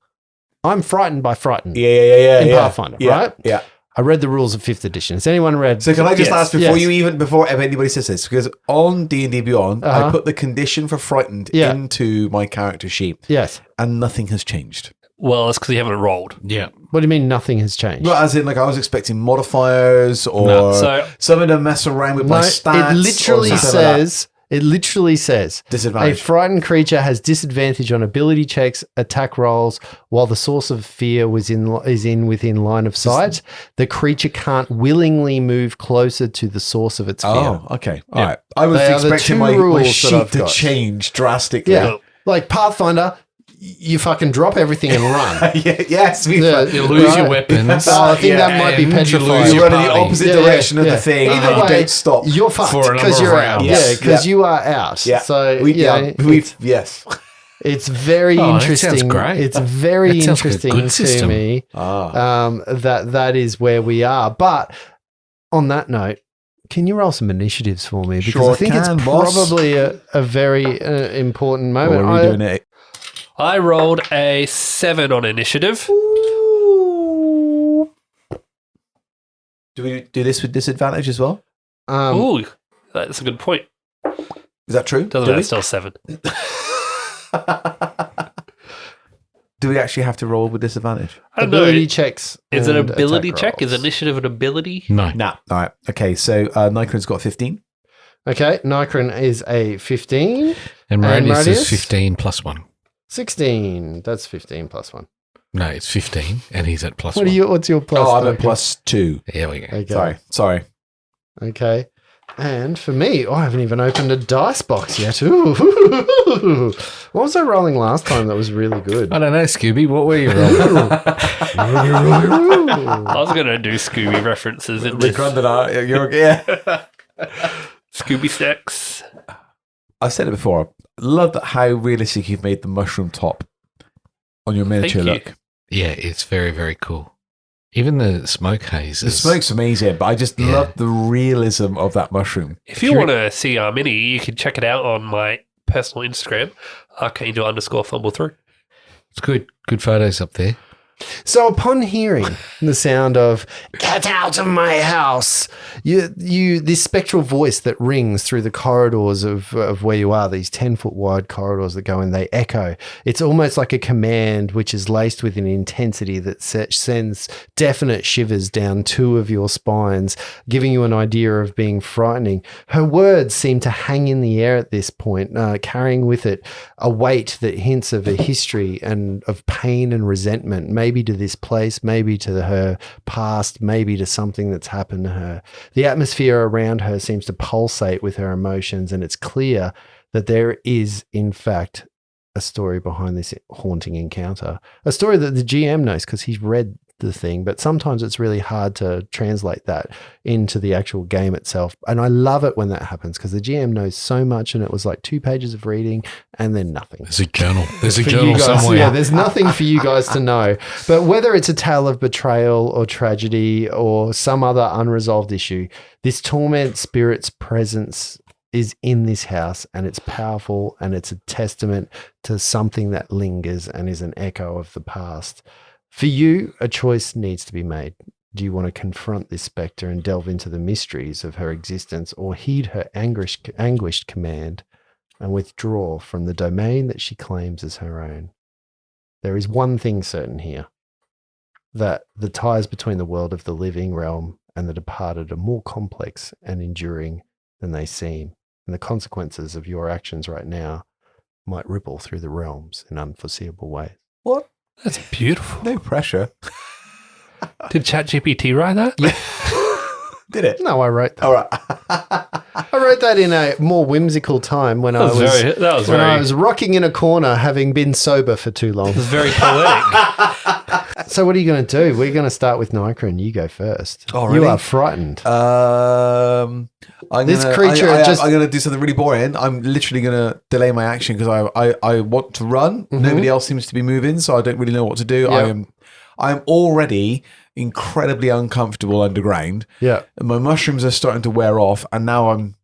I'm frightened by frightened. yeah. In Pathfinder, yeah, right? Yeah. I read the rules of 5th edition. Has anyone read? So can I just Yes, ask before yes. before anybody says this, because on D&D Beyond, I Uh-huh. put the condition for frightened Yeah. into my character sheet, Yes. and nothing has changed. Well, it's because you haven't rolled. Yeah. What do you mean nothing has changed? Well, as in, like, I was expecting modifiers or No, so- something to mess around with my stats. it literally or something like that. says. It literally says a Disadvantage. frightened creature has disadvantage on ability checks, attack rolls, while the source of fear is within line of sight. The creature can't willingly move closer to the source of its fear. Oh, okay. All right. I was They are the expecting two my rules that sheet I've to got. change drastically. Yeah, like Pathfinder, you fucking drop everything and run. Yes, we Yeah. You lose your Right. weapons. I think Yeah, that might be and you petrifying. lose You your run in the party. opposite Yeah, direction of yeah. the thing, Either and you way, don't stop. You're fucked For a because number you're of out. rounds. Yeah, because Yeah. you are out. Yeah. So Yes. it's very Oh, that interesting. sounds great. It's very That sounds like a interesting good to system. me Ah. that is where we are. But on that note, can you roll some initiatives for me? Because Sure I think can, it's boss. probably a very important What moment. are we doing it? I rolled a 7 on initiative. Do we do this with disadvantage as well? Ooh, that's a good point. Is that true? Doesn't Do matter, we? it's still 7. Do we actually have to roll with disadvantage? I don't know. ability checks. Is it and ability attack check? Is rolls. initiative an ability? No. Nah. All right. Okay. So Nikron's got 15. Okay, Nikron is a 15. And Radius Radius? is 15 plus 1. 16. That's 15 plus 1. No, it's 15, and he's at plus What's 1. your plus? I'm at Nikron? +2. There we go. Okay. Sorry. Okay. And for me, I haven't even opened a dice box yet. Ooh. What was I rolling last time that was really good? I don't know, Scooby. What were you rolling? I was going to do Scooby references in this. Scooby Snacks. I've said it before. Love that how realistic you've made the mushroom top on your miniature you. look. Yeah, it's very, very cool. Even the smoke haze. The is- smoke's amazing, but I just Yeah. love the realism of that mushroom. If you want to see our mini, you can check it out on my personal Instagram, archangel_fumble3. It's good. Good photos up there. So upon hearing the sound of "Get out of my house," this spectral voice that rings through the corridors of where you are, these 10-foot wide corridors that go and they echo. It's almost like a command which is laced with an intensity that sends definite shivers down 2 of your spines, giving you an idea of being frightening. Her words seem to hang in the air at this point, carrying with it a weight that hints of a history and of pain and resentment, maybe to this place, maybe to her past, maybe to something that's happened to her. The atmosphere around her seems to pulsate with her emotions, and it's clear that there is, in fact, a story behind this haunting encounter. A story that the GM knows because he's read the thing, but sometimes it's really hard to translate that into the actual game itself. And I love it when that happens because the GM knows so much, and it was like 2 pages of reading and then nothing. There's a journal. There's a For you journal guys, somewhere. yeah, there's nothing for you guys to know. But whether it's a tale of betrayal or tragedy or some other unresolved issue, this torment spirit's presence is in this house, and it's powerful, and it's a testament to something that lingers and is an echo of the past. For you, a choice needs to be made. Do you want to confront this spectre and delve into the mysteries of her existence, or heed her anguished command and withdraw from the domain that she claims as her own? There is one thing certain here, that the ties between the world of the living realm and the departed are more complex and enduring than they seem, and the consequences of your actions right now might ripple through the realms in unforeseeable ways. What? That's beautiful. No pressure. Did ChatGPT write that? Did it? No, I wrote that. All right. I wrote that in a more whimsical time when That was I very was rocking in a corner, having been sober for too long. very poetic. So what are you going to do? We're going to start with Nikron. You go first. Oh, really? You are frightened. I'm This gonna, creature just- I'm going to do something really boring. I'm literally going to delay my action because I want to run. Nobody else seems to be moving, so I don't really know what to do. Yep. I'm already incredibly uncomfortable underground. Yeah. And my mushrooms are starting to wear off, and now I'm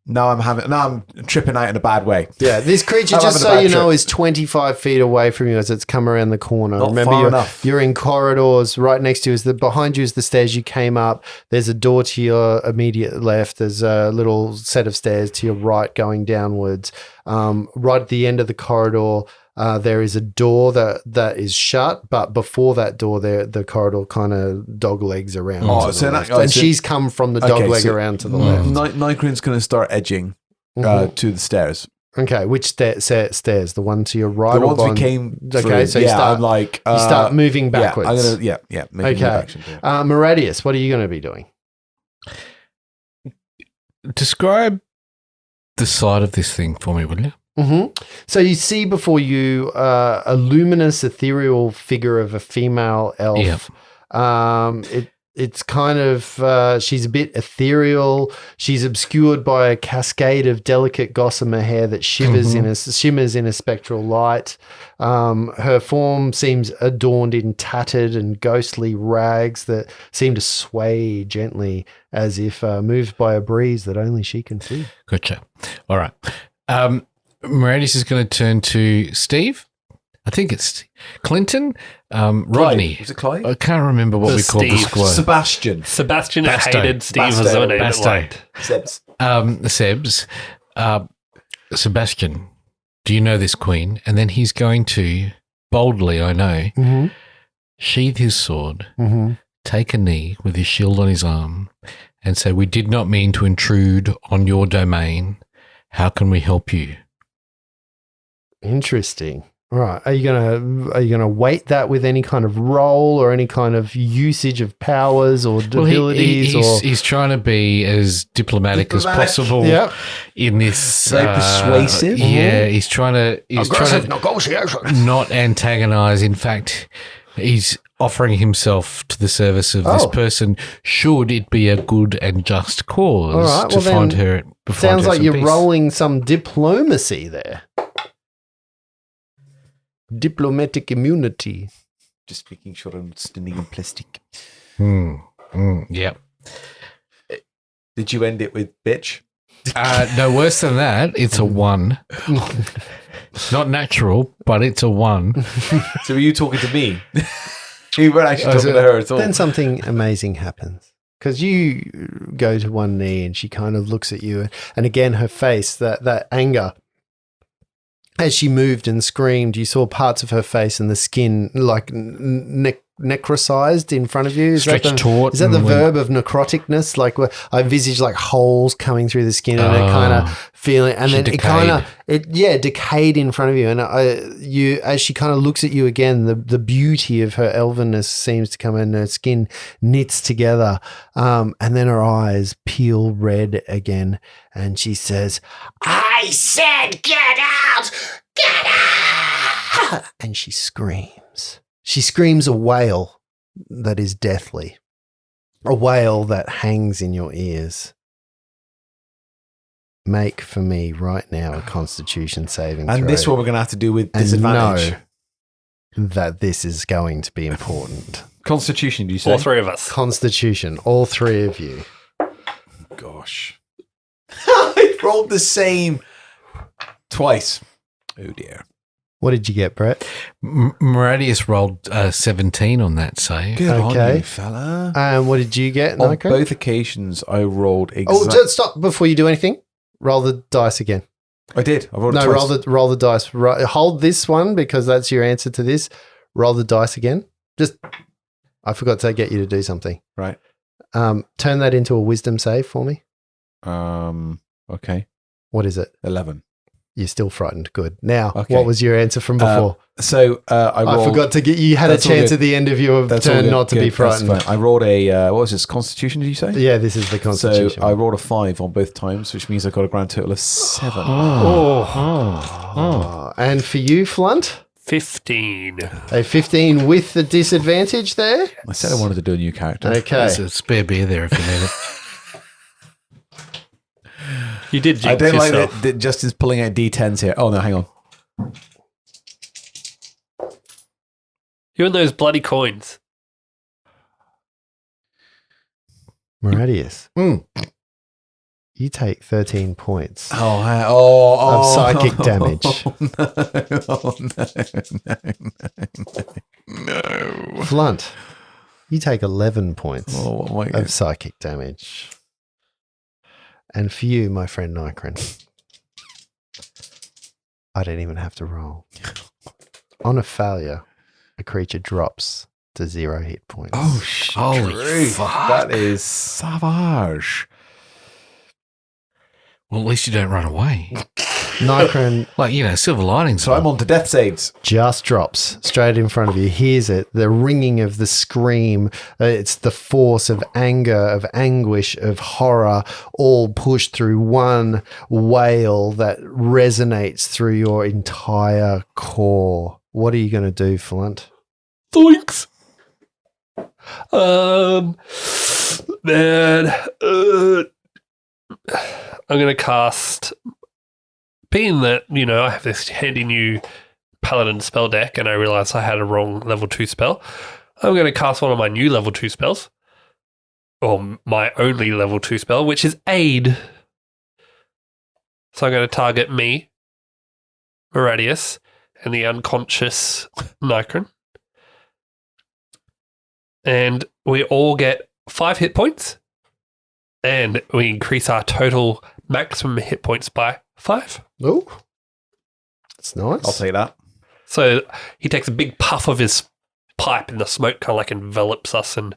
tripping out in a bad way. Yeah, this creature, I'm just having a so bad you know, trip. is 25 feet away from you as it's come around the corner. Not Remember, far enough. you're in corridors. Right next to you behind you is the stairs you came up. There's a door to your immediate left. There's a little set of stairs to your right going downwards. Right at the end of the corridor, there is a door that is shut, but before that door, the corridor kind of dog legs around. Oh, to so the that- left. oh, And so- she's come from the dog Okay, leg so- around to the left. Nikron's going to start edging to the stairs. Okay, which stairs? The one to your right? The or ones we one- came through. Okay, so you I'm start moving backwards. Yeah, I'm gonna, yeah, making Okay. move action. Yeah. Maradius, what are you going to be doing? Describe the side of this thing for me, will you? Mm-hmm. So you see before you a luminous, ethereal figure of a female elf. Yep. It's kind of she's a bit ethereal. She's obscured by a cascade of delicate gossamer hair that shimmers in a spectral light. Her form seems adorned in tattered and ghostly rags that seem to sway gently as if moved by a breeze that only she can see. Gotcha. All right. Maradius is going to turn to Steve. I think it's Clinton. Rodney. Was it Clive? I can't remember what The we called the Steve. squad. Sebastian. Sebastian Basto. hated Steve Basto. was the name it Basto. liked. Sebs. Sebs. Sebastian, do you know this queen? And then he's going to, boldly, I know, Mm-hmm. sheathe his sword, Mm-hmm. take a knee with his shield on his arm, and say, "We did not mean to intrude on your domain. How can we help you?" Interesting. All right. Are you gonna weight that with any kind of roll or any kind of usage of powers or Well, abilities? he's trying to be as diplomatic as possible Yep. in this. Very persuasive. Yeah, he's trying to negotiation. not antagonize. In fact, he's offering himself to the service of this Oh. person should it be a good and just cause All right, to well then, find her. Sounds like you're peace. rolling some diplomacy there. Diplomatic immunity. Just making sure I'm not standing in plastic. Yeah. Did you end it with bitch? No, worse than that. It's a 1. Not natural, but it's a 1. So were you talking to me? You weren't actually talking to her at all. Then something amazing happens because you go to one knee and she kind of looks at you, and again her face, that anger. As she moved and screamed, you saw parts of her face and the skin like necrosized in front of you. Stretched taut Is that the and verb of necroticness? Like I visage like holes coming through the skin and it kind of feeling, and She then decayed. it decayed in front of you. And as she kind of looks at you again, the beauty of her elvenness seems to come in. Her skin knits together, and then her eyes peel red again, and she says, "I said, get out! Get out!" And she screams. She screams a wail that is deathly, a wail that hangs in your ears. Make for me right now a Constitution saving throw. And this one we're going to have to do with and disadvantage. know that this is going to be important. Constitution, do you say? All three of us. Constitution, all three of you. Gosh. I rolled the same twice. Oh dear. What did you get, Brett? Maradius rolled 17 on that save. Good on Okay. you, fella. And what did you get, On Nico? both occasions, I rolled Oh, exactly. just stop before you do anything. Roll the dice again. I did. I rolled it No, twice. roll the dice. Hold this one because that's your answer to this. Roll the dice again. I forgot to get you to do something. Right. Turn that into a wisdom save for me. Okay. What is it? 11. You're still frightened. Good. Now, Okay. what was your answer from before? So I rolled. I forgot to get you. Had a That's all chance good. at the end of your That's all turn good. not to be Good. That's frightened. fine. I rolled a, what was this, Constitution, did you say? Yeah, this is the Constitution. So I rolled a 5 on both times, which means I got a grand total of 7. Oh. And for you, Flunt? 15. A 15 with the disadvantage there? I said I wanted to do a new character. Okay. There's a spare beer there if you need it. You did I jinx don't like yourself. that Justin's pulling out D10s here. Oh, no, hang on. You and those bloody coins. Moradius. You take 13 points of psychic damage. No. Flunt. You take 11 points Oh, what am I of psychic damage. And for you, my friend Nikron, I don't even have to roll. On a failure, a creature drops to 0 hit points. Oh, Holy fuck. That is savage. Well, at least you don't run away. Nikron Like, silver linings. So I'm on to death saves. just drops straight in front of you. Hears it, the ringing of the scream. It's the force of anger, of anguish, of horror, all pushed through one wail that resonates through your entire core. What are you going to do, Flunt? Thanks. Man, I'm going to cast, being that, I have this handy new paladin spell deck and I realized I had a wrong level 2 spell, I'm going to cast one of my new level 2 spells, or my only level 2 spell, which is Aid. So I'm going to target me, Moradius, and the unconscious Nikron. And we all get 5 hit points. And we increase our total maximum hit points by 5. Oh, that's nice. I'll take that. So he takes a big puff of his pipe and the smoke kind of like envelops us and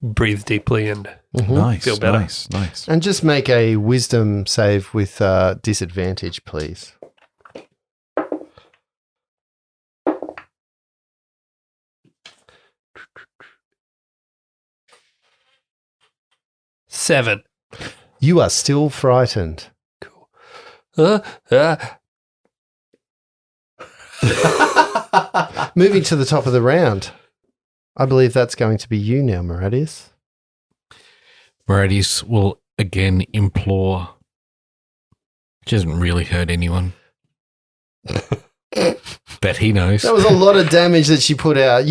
breathe deeply and Nice. Feel better. Nice. And just make a wisdom save with disadvantage, please. seven. You are still frightened. Moving to the top of the round. I believe that's going to be you now, Moradius. Moradius will again implore. She hasn't really hurt anyone. But he knows. That was a lot of damage that she put out.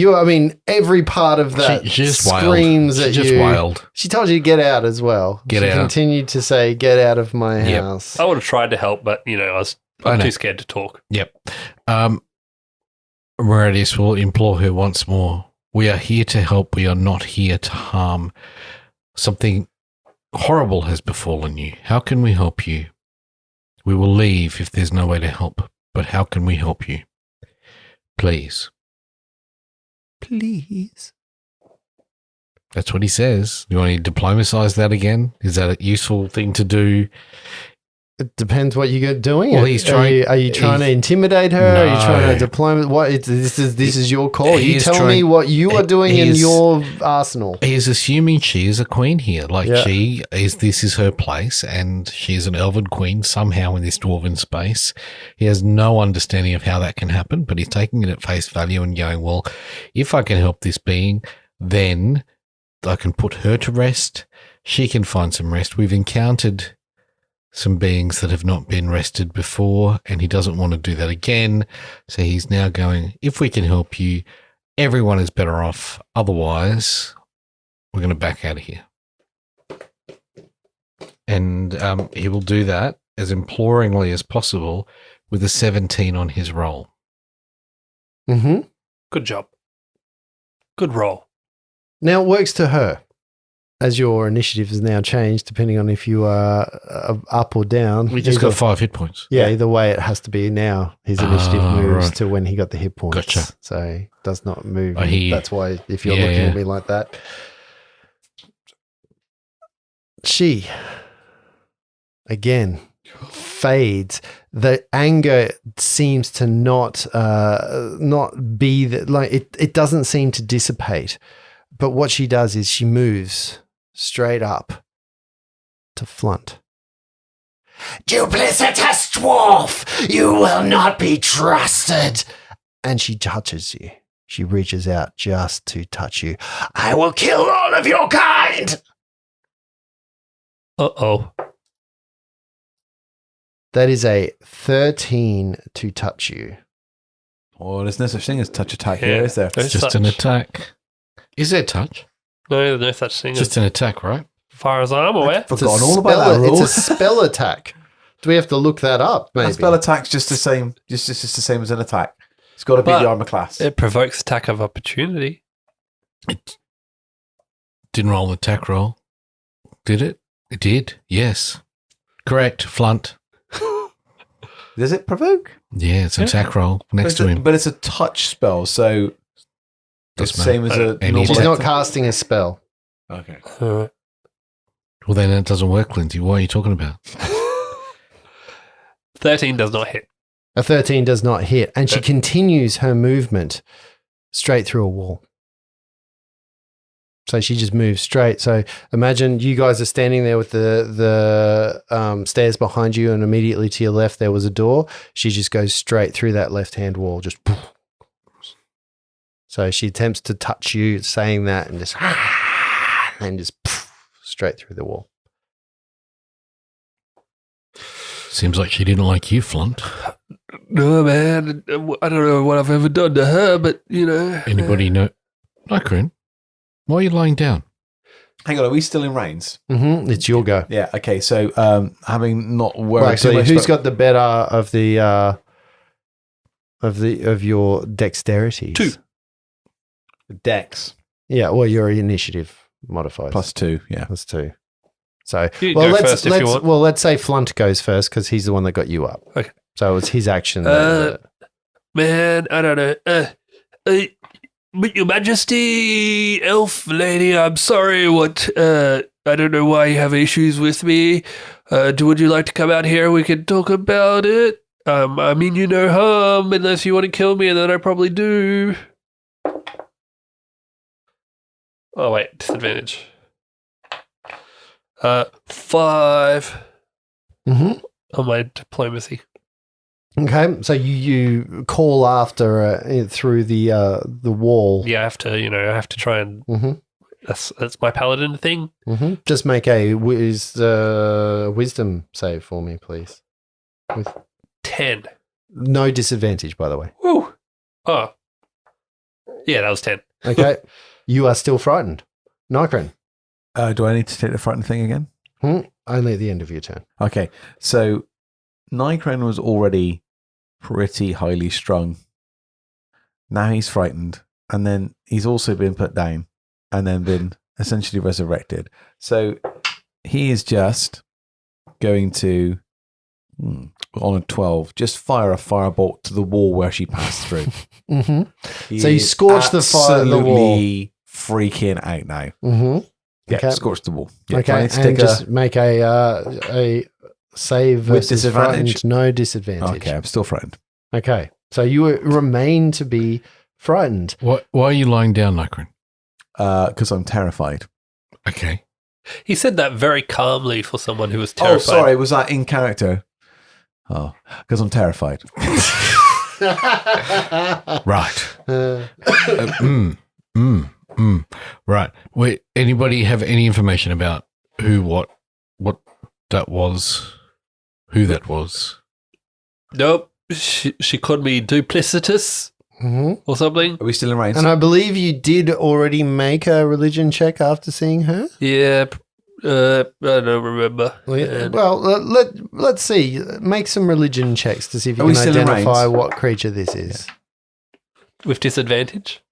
Every part of that She just screams wailed. at She you. just wailed. She told you to get out as well. Get she out. continued to say, "Get out of my Yep. house." I would have tried to help, but, I'm I know. too scared to talk. Yep. Moradius will implore her once more. We are here to help. We are not here to harm. Something horrible has befallen you. How can we help you? We will leave if there's no way to help. But how can we help you? Please. Please. That's what he says. You want to diplomatize that again? Is that a useful thing to do? It depends what you're doing. Well, he's trying- Are you trying to he's- intimidate her? Are you trying No. to diplomatize? What? This is your call. He You is tell me trying- what you are doing he in is- your arsenal. He is assuming she is a queen here. Yeah. This is her place, and she is an elven queen somehow in this dwarven space. He has no understanding of how that can happen, but he's taking it at face value and going, well, if I can help this being, then I can put her to rest. She can find some rest. We've encountered some beings that have not been rested before, and he doesn't want to do that again. So he's now going, if we can help you, everyone is better off. Otherwise, we're going to back out of here. And he will do that as imploringly as possible with a 17 on his roll. Mm-hmm. Good job. Good roll. Now it works to her, as your initiative has now changed, depending on if you are up or down. We just Either- got 5 hit points. Yeah, either way, it has to be now. His initiative moves right. to when he got the hit points. Gotcha. So it does not move. I hear you. That's why if you're Yeah, looking at yeah. me like that. She, again, fades. The anger seems to not be that, like it doesn't seem to dissipate. But what she does is she moves straight up to Flunt. Duplicitous dwarf, you will not be trusted. and she touches you. She reaches out just to touch you. I will kill all of your kind! Uh-oh. That is a 13 to touch you. Oh, there's no such thing as touch attack Yeah. here, is there? There's Just such- an attack. Is there touch? No, there's no such thing Just as, an attack, right? as far as I'm aware. It's a Forgotten all about that rule. It's a spell attack. Do we have to look that up, maybe? A spell attack's just the same. Just the same as an attack. It's got to be But the armor class. It provokes attack of opportunity. It didn't roll an attack roll. Did it? It did. Yes. Correct. Flunt. Does it provoke? Yeah, it's an attack roll next to him. But it's a touch spell, so it's Doesn't the same as a Any normal. She's attack. not casting a spell. Okay. Alright. Well, then it doesn't work, Lindsay. What are you talking about? 13 does not hit. A 13 does not hit, and she continues her movement straight through a wall. So she just moves straight. So imagine you guys are standing there with the stairs behind you, and immediately to your left there was a door. She just goes straight through that left-hand wall. Just poof. So she attempts to touch you, saying that, and just poof, straight through the wall. Seems like she didn't like you, Flunt. No, man. I don't know what I've ever done to her, but, you know. Anybody know? Nycrin, why are you lying down? Hang on, are we still in reins? Mm-hmm. It's your go. Yeah. Okay. So, having not worried Well, too actually, much who's about- got the better of the of your dexterities? 2. Dex Yeah, well, your initiative modifies +2? Yeah. plus 2. So, You well, go let's first if you want. let's say Flunt goes first because he's the one that got you up. Okay. So it's his action. Man, I don't know. But Your Majesty, elf lady, I'm sorry. I don't know why you have issues with me. Would you like to come out here? We can talk about it. I mean you no harm unless you want to kill me, and then I probably do. Oh wait, disadvantage. 5 hmm on my diplomacy. Okay, so you call after through the wall. Yeah, I have to try and Mm-hmm. that's my paladin thing. Mm-hmm. Just make a wisdom save for me, please. With 10. no disadvantage, by the way. Woo. Oh. Yeah, that was 10. Okay, you are still frightened. Nycrin, Do I need to take the frightened thing again? only at the end of your turn. Okay. So, Nycren was already pretty highly strung. Now he's frightened, and then he's also been put down, and then been essentially resurrected. So he is just going to, on a 12, just fire a firebolt to the wall where she passed through. Mm-hmm. He So you is scorch the fire, the wall. absolutely freaking out now. Mm-hmm. Yeah, Okay. scorch the wall. Yeah, Okay, trying to and stick just make a save With versus disadvantage? frightened. No disadvantage. Okay, I'm still frightened. Okay, so you remain to be frightened. Why are you lying down, Nycrin? Because I'm terrified. Okay. He said that very calmly for someone who was Oh, terrified. sorry, was that in character? Oh, because I'm terrified. Right. Uh, Right. Wait, anybody have any information about what that was? Who that was? Nope. She called me duplicitous mhm. or something. Are we still in range? And I believe you did already make a religion check after seeing her. Yeah. I don't remember. Well, let's see. Make some religion checks to see if Are you we can still in identify range? what creature this is. With disadvantage?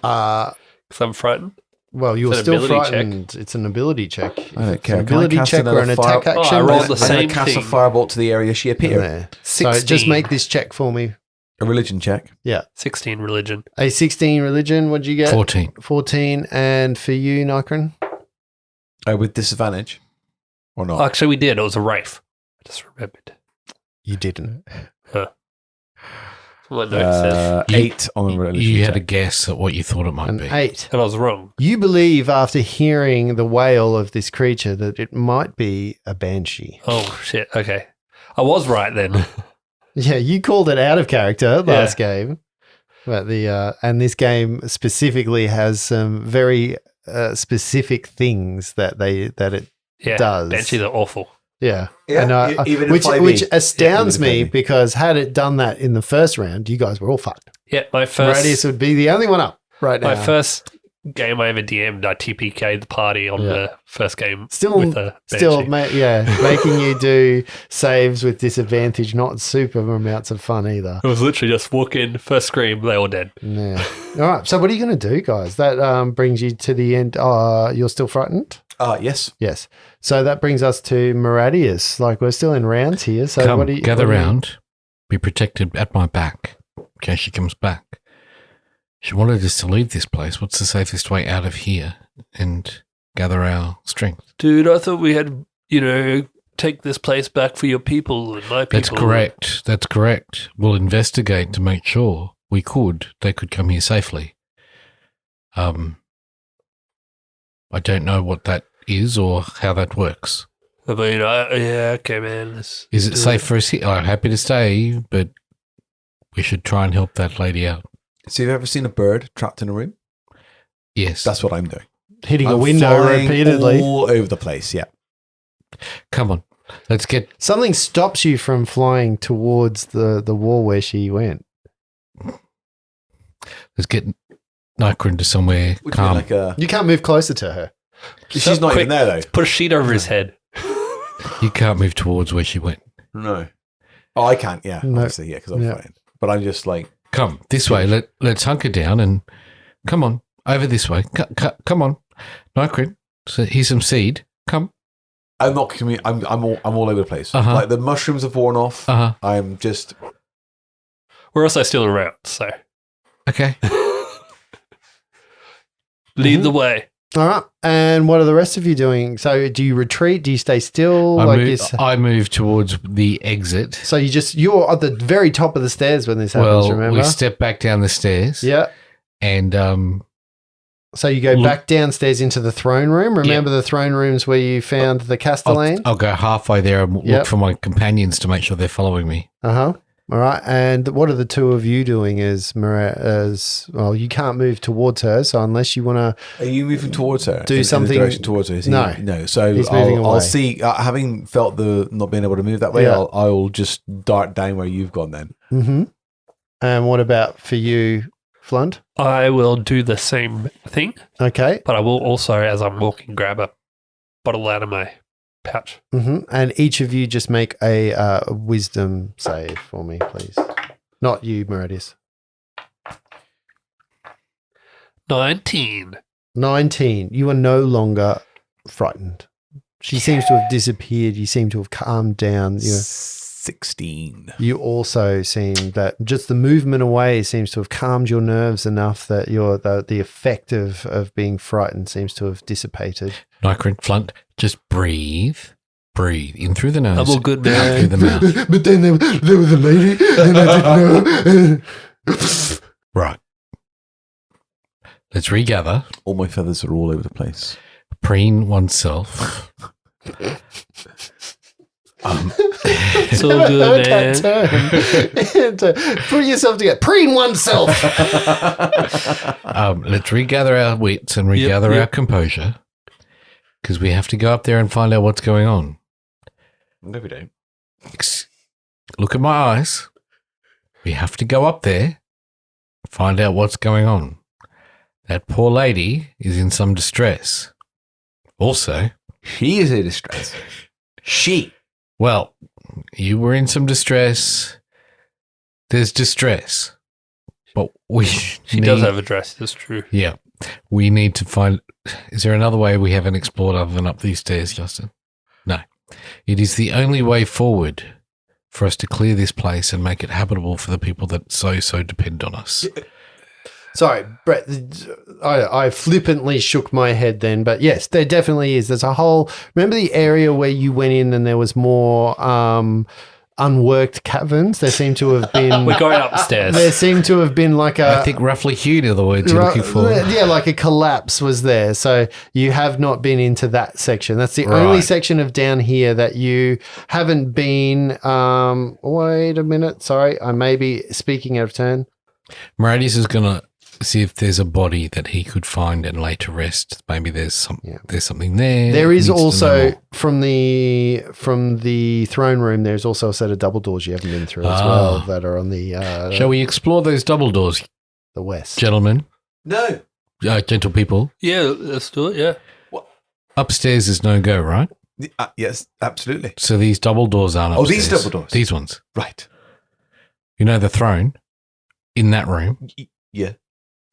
Uh, Because I'm frightened. well, you're It's an still ability check. frightened. It's an ability check. I don't It's care. an Can I ability cast check or another an attack fire- action. I rolled the I'm gonna same cast a thing. firebolt to the area she appeared. There. So 16. just make this check for me. A religion check. 16 religion. A 16 religion. What'd you get? 14. 14. And for you, Nycrin? With disadvantage. Or not? Actually, we did. It was a Wraith. I just remembered. You didn't. What note says. 8 on the religion You check. had a guess at what you thought it might An be. 8. And I was wrong. You believe after hearing the wail of this creature that it might be a banshee. Oh, shit. Okay. I was right then. Yeah, you called it out of character last game. But and this game specifically has some very specific things that it does. Banshee, they're awful. Yeah. Yeah, And, even in which 5e. astounds Yeah, even me in 5e. because had it done that in the first round, you guys were all fucked. Yeah, my Radius would be the only one up right now. My first game I ever DM'd, I TPK'd the party on the first game with a Banshee. Making you do saves with disadvantage, not super amounts of fun either. It was literally just walk in, first scream, they all dead. Yeah. All right. So what are you going to do, guys? That brings you to the end. You're still frightened? Yes. Yes. So that brings us to Maradius. Like we're still in rounds here. So Come, what do you gather what do you- round. Be protected at my back in case she comes back. She wanted us to leave this place. What's the safest way out of here and gather our strength? Dude, I thought we had, take this place back for your people and my people. That's correct. That's correct. We'll investigate to make sure they could come here safely. I don't know what that is or how that works. I mean, okay, man. Is it safe for us here? I'm happy to stay, but we should try and help that lady out. So you've ever seen a bird trapped in a room? Yes. That's what I'm doing. hitting a I'm window flying repeatedly? all over the place. Yeah. Come on. Let's get Something stops you from flying towards the wall where she went. Nyquin to somewhere Would you mean calm. like a? You can't move closer to her. She's not even there though. Put a sheet over his head. You can't move towards where she went. No. Oh, I can't. Yeah, No. obviously, yeah, because I'm Yeah. flying. But I'm just like, Come this way. Let's hunker down and come on over this way. Come on, Nyquin. So here's some seed. Come. I'm not. I'm all over the place. Uh-huh. Like the mushrooms have worn off. Uh huh. I'm just. We're also still around, so Okay. lead the way. All right. And what are the rest of you doing? So do you retreat? Do you stay still? I move towards the exit. So you're at the very top of the stairs when this happens, Well, remember? we step back down the stairs. Yeah. And So you go back downstairs into the throne room. Remember the throne rooms where you found the Castellane? I'll go halfway there and Yep. look for my companions to make sure they're following me. Uh-huh. All right. And what are the two of you doing as well, you can't move towards her, so unless you want to Are you moving towards her? Do in something- the direction towards her? Is he- No. no. So He's moving away. I'll see. Having felt the not being able to move that way, Yeah. I'll just dart down where you've gone. Then Mm-hmm. And what about for you, Flunt? I will do the same thing, Okay. but I will also, as I'm walking, grab a bottle out of my pouch. Mm-hmm. And each of you just make a wisdom save for me, please. Not you, Maradius. 19. 19. You are no longer frightened. She seems to have disappeared. You seem to have calmed down. 16. You also seem that just the movement away seems to have calmed your nerves enough that the effect of being frightened seems to have dissipated. Nyquin, Flunt, just breathe. Breathe in through the nose. I'm all good, out man. through the mouth. But then there was a lady, and I didn't know. Right. Let's regather. All my feathers are all over the place. Preen oneself. It's all good, man. Put yourself together. Preen oneself. Let's regather our wits and regather yep. our composure because we have to go up there and find out what's going on. No, we don't. Look at my eyes. We have to go up there, find out what's going on. That poor lady is in some distress. Also, She is in distress. She. well, you were in some distress. There's distress. But She does have a dress, that's true. Yeah. We need to find. Is there another way we haven't explored other than up these stairs, Justin? No. It is the only way forward for us to clear this place and make it habitable for the people that so depend on us. Sorry, Brett, I flippantly shook my head then, but yes, there definitely is. There's a whole, remember the area where you went in and there was more unworked caverns? There seemed to have been... We're going upstairs. There seemed to have been like a... I think roughly hewn are the words you're looking for. Yeah, like a collapse was there. So you have not been into that section. That's the only Right. section of down here that you haven't been... wait a minute. Sorry, I may be speaking out of turn. Moradius is going to see if there's a body that he could find and lay to rest. Maybe there's something there. There is Needs to know also more. from the throne room. There's also a set of double doors you haven't been through as well that are on the Shall we explore those double doors, the west. gentlemen? No. Gentle people. Yeah, let's do it. Yeah. Upstairs is no go, right? Yes, absolutely. So these double doors aren't Oh, upstairs. these double doors. These ones. Right. You know the throne in that room? Yeah,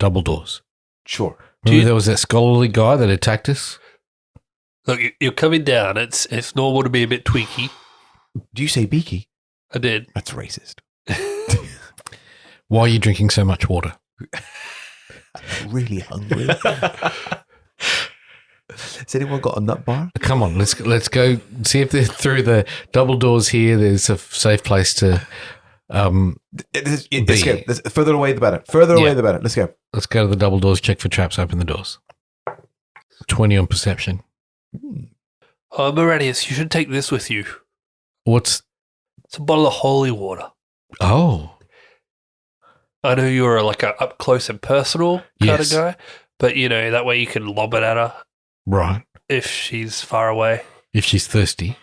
Double doors. sure. Remember there was that scholarly guy that attacked us? Look, you're coming down. It's normal to be a bit tweaky. Do you say beaky? I did. That's racist. Why are you drinking so much water? Really hungry. Has anyone got a nut bar? Come on, let's go see if they're through the double doors here. There's a safe place to. Let's go. Further away the better. Further away the better. Let's go. Let's go to the double doors. Check for traps. Open the doors. 20 on perception. Moradius, you should take this with you. What's? It's a bottle of holy water. Oh, I know you're like a up close and personal kind Yes. of guy, but that way you can lob it at her right. if she's far away. If she's thirsty.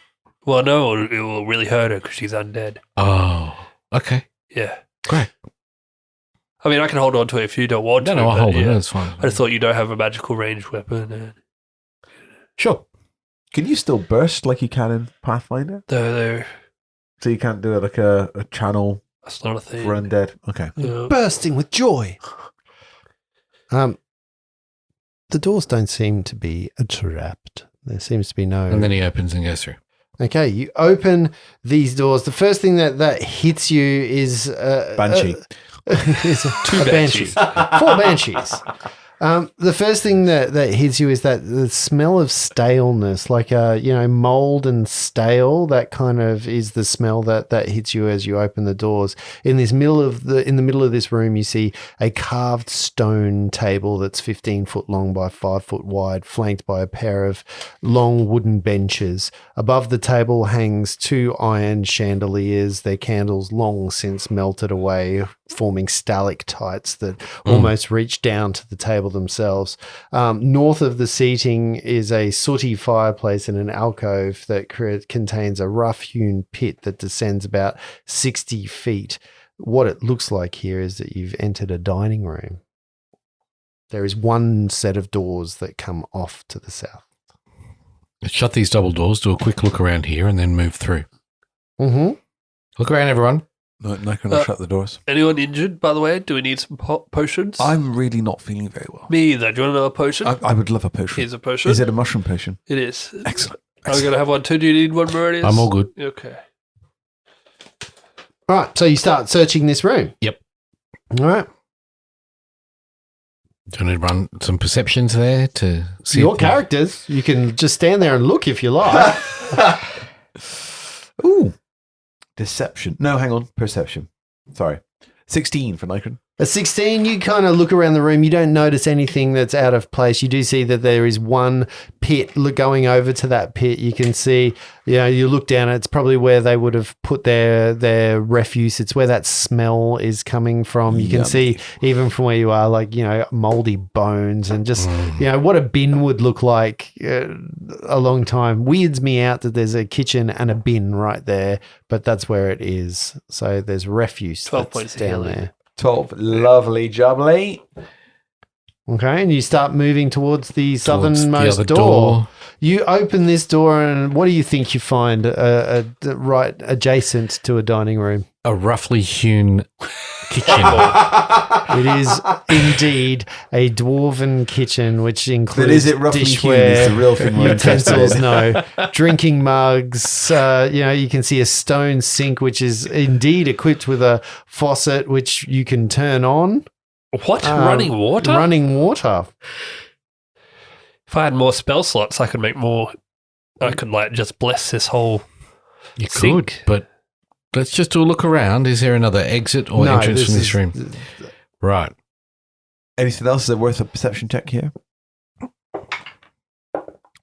Well, no, it will really hurt her because she's undead. Oh, okay, Yeah. great. I mean, I can hold on to it if you don't want to. No, I'll but hold it. yeah. That's fine. I just thought you don't have a magical ranged weapon. Sure. Can you still burst like you can in Pathfinder? Though So you can't do it like a channel that's not a thing. for undead? Okay. Yeah. Bursting with joy. The doors don't seem to be trapped. There seems to be no. And then he opens and goes through. Okay, you open these doors. The first thing that hits you is Banshee. is Two banshees. 4 banshees. The first thing that hits you is that the smell of staleness, like mold and stale. That kind of is the smell that hits you as you open the doors. In the middle of this room, you see a carved stone table that's 15 foot long by 5 foot wide, flanked by a pair of long wooden benches. Above the table hangs 2 iron chandeliers. Their candles long since melted away, forming stalactites that almost reach down to the table themselves. North of the seating is a sooty fireplace and an alcove that contains a rough-hewn pit that descends about 60 feet. What it looks like here is that you've entered a dining room. There is one set of doors that come off to the south. Let's shut these double doors, do a quick look around here, and then move through. Mm-hmm. Look around, everyone. Not going to shut the doors. Anyone injured, by the way? Do we need some potions? I'm really not feeling very well. Me either. Do you want another potion? I would love a potion. Here's a potion. Is it a mushroom potion? It is. Excellent. I'm going to have one too. Do you need one, Moradius? I'm all good. Okay. All right, so you start searching this room. Yep. All right. Do you want to run some perceptions there to see? Your characters, you can just stand there and look if you like. Ooh. Deception. No, hang on. Perception. Sorry. 16 for Nikon. At 16, you kind of look around the room. You don't notice anything that's out of place. You do see that there is one pit. Going over to that pit, you can see, you look down, it's probably where they would have put their refuse. It's where that smell is coming from. You can Yummy. see, even from where you are, moldy bones and just, what a bin would look like a long time. Weirds me out that there's a kitchen and a bin right there, but that's where it is. So there's refuse 12 that's points of down healing. there. 12. Lovely jubbly. Okay, and you start moving towards the Towards the southernmost other door. door. You open this door, and what do you think you find right adjacent to a dining room? A roughly hewn kitchen. It is indeed a dwarven kitchen, which includes But is it roughly hewn? dishware, Is the real thing we're interested utensils, in. no, drinking mugs. You can see a stone sink, which is indeed equipped with a faucet, which you can turn on. What? Running water? Running water. If I had more spell slots, I could make more. I could just bless this whole You sink. could, but let's just do a look around. Is there another exit or No, entrance from this is- room? Right. Anything else that worth a perception check here?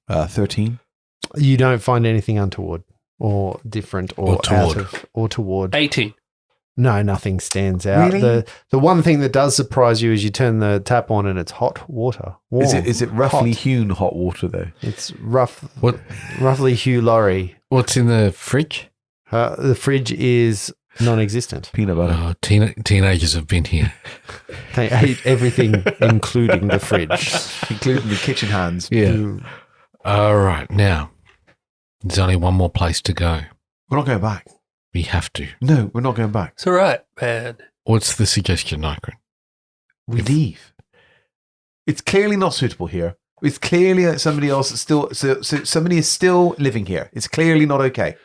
13. You don't find anything untoward or different or Or toward. out of or toward. 18. No, nothing stands out. Really? The one thing that does surprise you is you turn the tap on and it's hot water. Warm, Is it roughly hot. hewn hot water though? It's What? roughly Hugh Laurie. What's in the fridge? The fridge is non-existent. Peanut butter. Oh, teenagers have been here. They ate everything, including the fridge. Including the kitchen hands. Yeah. All right. Now, there's only one more place to go. We're not going back. We have to. No, we're not going back. It's all right, man. What's the suggestion, Nikon? We leave. It's clearly not suitable here. It's clearly that somebody else is still somebody is still living here. It's clearly not okay.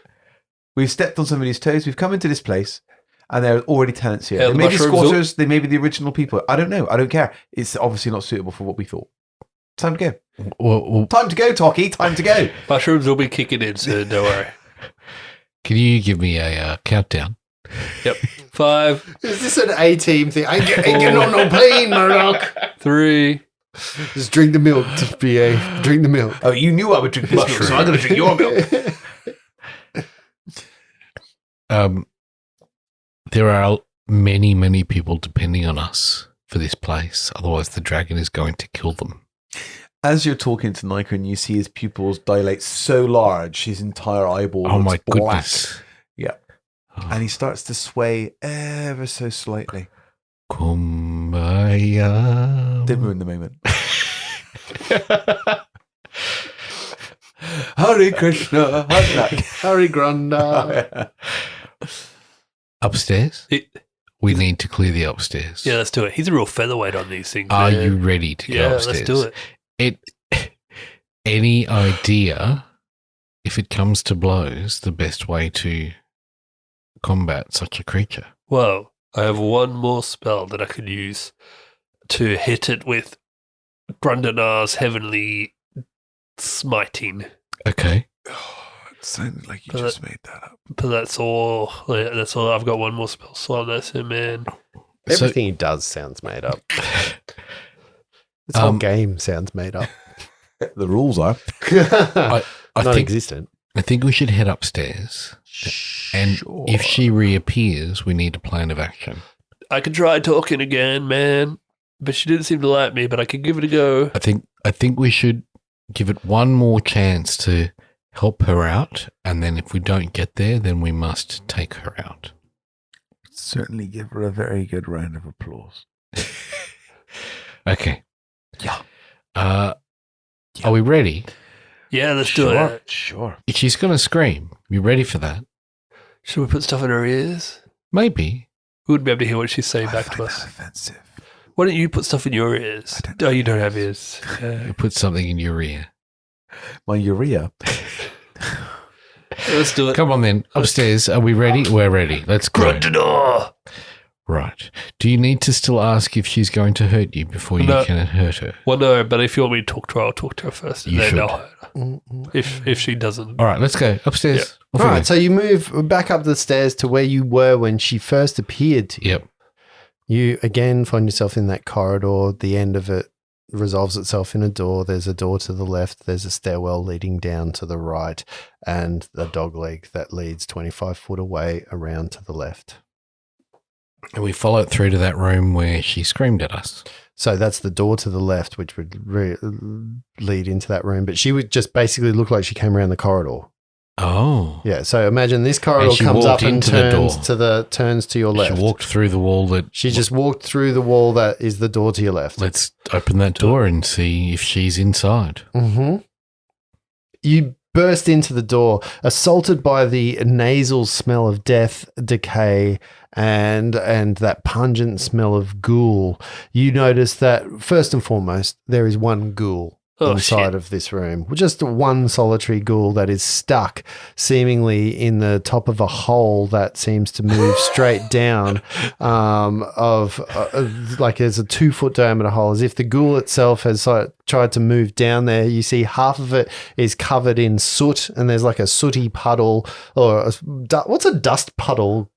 We've stepped on somebody's toes. We've come into this place, and there are already tenants here. Yeah, They the may be mushrooms squatters. They may be the original people. I don't know. I don't care. It's obviously not suitable for what we thought. Time to go. Well, Time to go, Talkie. Time to go. Mushrooms will be kicking in soon, don't worry. can you give me a countdown? Yep. 5, Is this an A-team thing? I ain't getting on no plane, Murdoch. 3. Just drink the milk, BA. Drink the milk. Oh, you knew I would drink this milk, so I'm going to drink your milk. There are many people depending on us for this place. Otherwise, the dragon is going to kill them. As you're talking to Nikon, you see his pupils dilate so large, his entire eyeball Oh looks my black. goodness! Yeah. Oh. And he starts to sway ever so slightly. Kumbaya. Didn't ruin the moment. Hare Krishna, Hare Harry Granda. Upstairs. We need to clear the upstairs. Yeah, let's do it. He's a real featherweight on these things. Are man. you ready to go Yeah, upstairs? let's do it. Any idea, if it comes to blows, the best way to combat such a creature? Well, I have one more spell that I could use to hit it with Grundanar's heavenly smiting. Okay. It sounded like you But just made that up. But that's all. That's all. I've got one more spell slot. That's it, man. Everything he does sounds made up. This whole game sounds made up. The rules are. I think Non-existent. I think we should head upstairs. And if she reappears, we need a plan of action. I could try talking again, man. But she didn't seem to like me. But I could give it a go. I think we should give it one more chance to help her out, and then if we don't get there, then we must take her out. Certainly give her a very good round of applause. Okay. Yeah. Are we ready? Yeah, let's do it. Sure. She's going to scream. You ready for that? Should we put stuff in her ears? Maybe. We wouldn't be able to hear what she's saying I back find to that us. offensive. Why don't you put stuff in your ears? I don't Oh, you don't have ears. You put something in your ear. My urea. Let's do it. Come on then. Upstairs. Are we ready? We're ready. Let's go. Grundanar! Right. Do you need to still ask if she's going to hurt you before you No. can hurt her? Well, no, but if you want me to talk to her, I'll talk to her first. And You then should. I'll hurt her. If she doesn't. All right. Let's go. Upstairs. Yeah. Off we Right, go. so you move back up the stairs to where you were when she first appeared to you. Yep. You again find yourself in that corridor. The end of it resolves itself in a door. There's a door to the left. There's a stairwell leading down to the right, and a dog leg that leads 25 foot away around to the left. And we follow it through to that room where she screamed at us. So that's the door to the left, which would lead into that room. But she would just basically look like she came around the corridor. Oh. Yeah. So imagine this corridor And she comes up walked and into the door. turns to your left. She walked through the wall that. She just walked through the wall that is the door to your left. Let's open that door and see if she's inside. Mm-hmm. You burst into the door, assaulted by the nasal smell of death, decay, and that pungent smell of ghoul. You notice that, first and foremost, there is one ghoul inside of this room. Just one solitary ghoul that is stuck seemingly in the top of a hole that seems to move straight down like there's a 2-foot diameter hole, as if the ghoul itself has tried to move down there. You see half of it is covered in soot, and there's like a sooty puddle, or what's a dust puddle?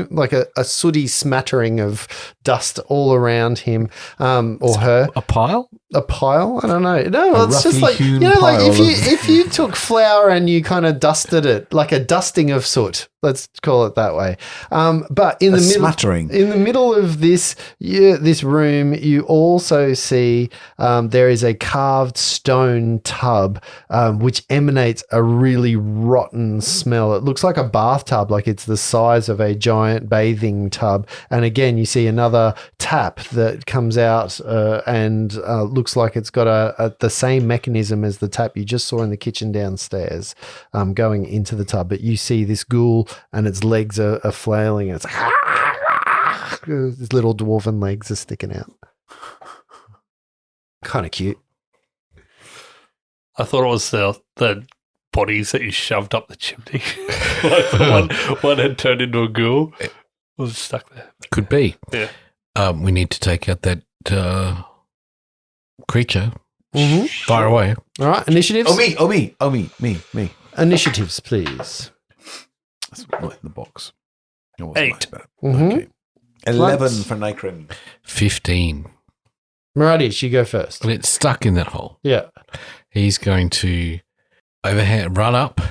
Like a sooty smattering of dust all around him or her. A pile? a pile. I don't know. No, it's just roughly like hewn like pile if you took flour and you kind of dusted it, like a dusting of soot. Let's call it that way. But in the middle, smattering. in the middle of this room, you also see there is a carved stone tub which emanates a really rotten smell. It looks like a bathtub, like it's the size of a giant bathing tub. And again, you see another tap that comes out and looks like it's got the same mechanism as the tap you just saw in the kitchen downstairs, going into the tub. But you see this ghoul and its legs are flailing. And it's his little dwarven legs are sticking out. Kind of cute. I thought it was the bodies that you shoved up the chimney. Like one had turned into a ghoul. It was stuck there. Could be. Yeah. We need to take out that creature. Mm-hmm. Fire away. All right, initiatives. Me. Initiatives, please. That's not in the box. It wasn't 8. like that. Mhm. Okay. 11 Flags. for Nikrin. 15. Maradish, you go first. And it's stuck in that hole. Yeah. He's going to run up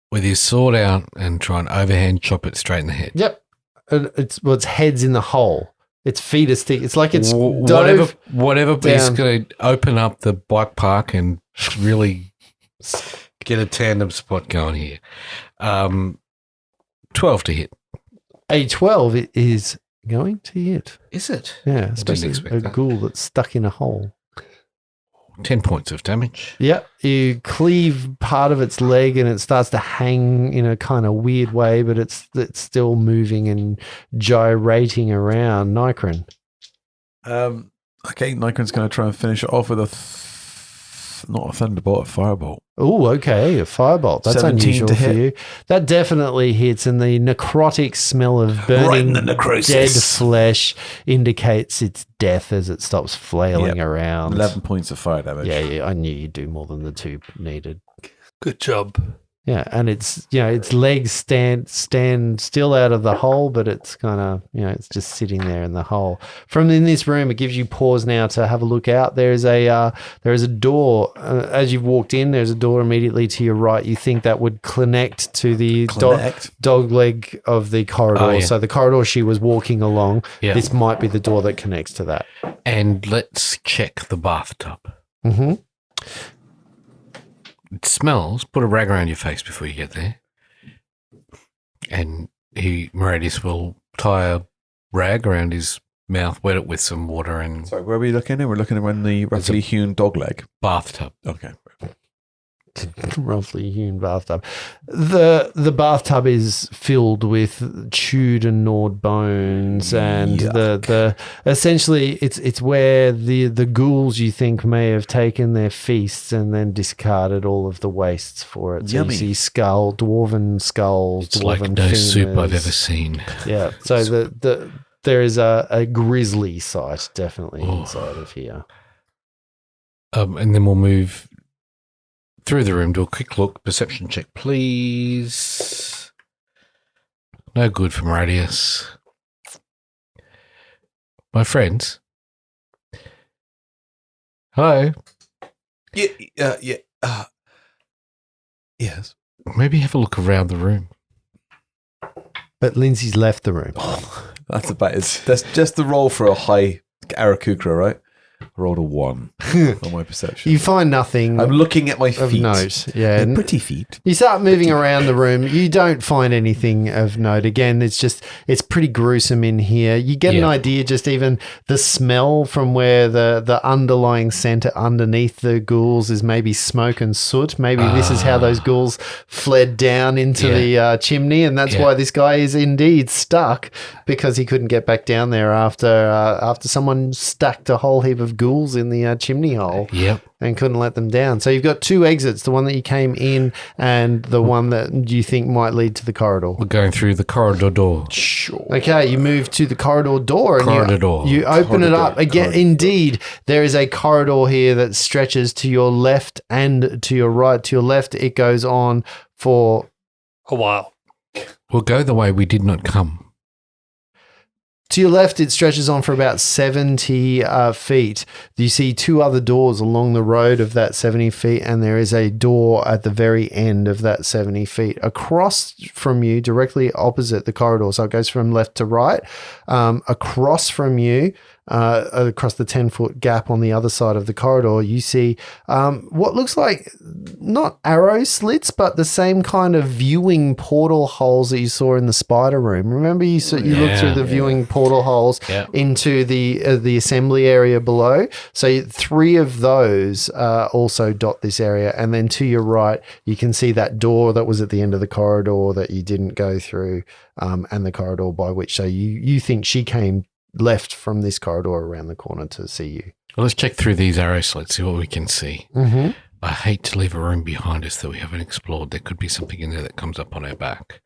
with his sword out and try and overhand chop it straight in the head. Yep. And its head's in the hole. Its feet are stick. It's like it's Whatever. But he's down. going to open up the bike park and really get a tandem spot going here. 12 to hit. A 12 is going to hit. Is it? Yeah, especially expect a that. ghoul that's stuck in a hole. 10 points of damage. Yep. You cleave part of its leg and it starts to hang in a kind of weird way, but it's still moving and gyrating around. Nikrin. Okay, Nikrin's going to try and finish it off with not a thunderbolt, a firebolt. Oh, okay. A firebolt. That's 17 unusual to for hit. you. That definitely hits, and the necrotic smell of Right in burning the necrosis. dead flesh indicates its death as it stops flailing Yep. around. 11 points of fire damage. Yeah, I knew you'd do more than the 2 needed. Good job. Yeah, and its legs stand still out of the hole, but it's kind of it's just sitting there in the hole. From in this room, it gives you pause now to have a look out. There is a door as you've walked in. There's a door immediately to your right. You think that would connect to the dog leg of the corridor. Oh, yeah. So the corridor she was walking along. Yeah. This might be the door that connects to that. And let's check the bathtub. Mm-hmm. It smells. Put a rag around your face before you get there. And Meradius will tie a rag around his mouth, wet it with some water and Sorry, where are we looking at? We're looking around the roughly hewn dog leg. bathtub. Okay. Roughly hewn bathtub. The bathtub is filled with chewed and gnawed bones, and the essentially it's where the ghouls you think may have taken their feasts and then discarded all of the wastes for it. So Yummy. you see dwarven skulls, It's dwarven like no fingers. soup I've ever seen. Yeah. So there is a grisly sight definitely inside of here. And then we'll move through the room, do a quick look. Perception check, please. No good from Radius. My friends. Hello. Yes. Maybe have a look around the room. But Lindsay's left the room. That's about it. That's just the roll for a high Arakukra, right? I rolled a 1 on my perception. You find nothing I'm looking at my of feet. note. Yeah. They're pretty feet. You start moving around the room. You don't find anything of note. Again, it's pretty gruesome in here. You get an Yeah. idea, just even the smell from where the underlying center underneath the ghouls is maybe smoke and soot. Maybe this is how those ghouls fled down into the chimney, and that's why this guy is indeed stuck, because he couldn't get back down there after someone stacked a whole heap of ghouls in the chimney hole. Yep. And couldn't let them down. So you've got 2 exits, the one that you came in and the one that you think might lead to the corridor. We're going through the corridor door. Sure. Okay, you move to the corridor door and Corridor door. you open it up. Corridor. Again, Corridor. indeed, there is a corridor here that stretches to your left and to your right. To your left, it goes on for A while. We'll go the way we did not come. To your left, it stretches on for about 70 feet. You see 2 other doors along the road of that 70 feet, and there is a door at the very end of that 70 feet. Across from you, directly opposite the corridor, so it goes from left to right, across from you, across the 10-foot gap on the other side of the corridor, you see what looks like not arrow slits, but the same kind of viewing portal holes that you saw in the spider room. Remember, you looked through the viewing portal holes into the assembly area below. So 3 of those also dot this area, and then to your right, you can see that door that was at the end of the corridor that you didn't go through, and the corridor by which. So you think she came left from this corridor around the corner to see you. Well, let's check through these arrow slits, see what we can see. Mm-hmm. I hate to leave a room behind us that we haven't explored. There could be something in there that comes up on our back.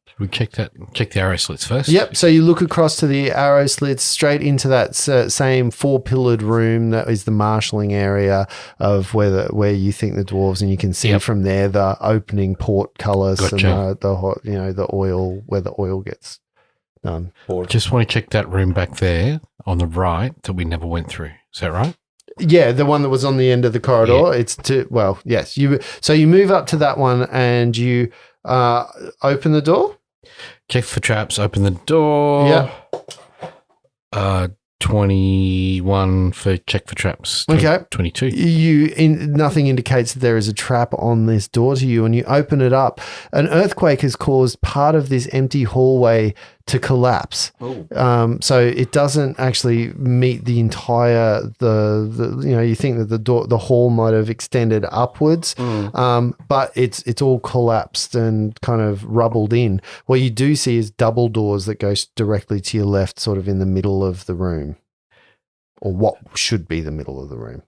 Should we check the arrow slits first? Yep. So you look across to the arrow slits, straight into that same 4-pillared room that is the marshalling area of where you think the dwarves, and you can see from there the opening portcullis and the oil, where the oil gets done. Just want to check that room back there on the right that we never went through. Is that right? Yeah, the one that was on the end of the corridor. Yeah. Yes. So you move up to that one and you open the door. Check for traps. Open the door. Yeah. 21 for check for traps. Okay. 22. Nothing indicates that there is a trap on this door to you, and you open it up. An earthquake has caused part of this empty hallway to collapse. So it doesn't actually meet the entire you think that the hall might have extended upwards, but it's all collapsed and kind of rubbled in. What you do see is double doors that go directly to your left, sort of in the middle of the room, or what should be the middle of the room.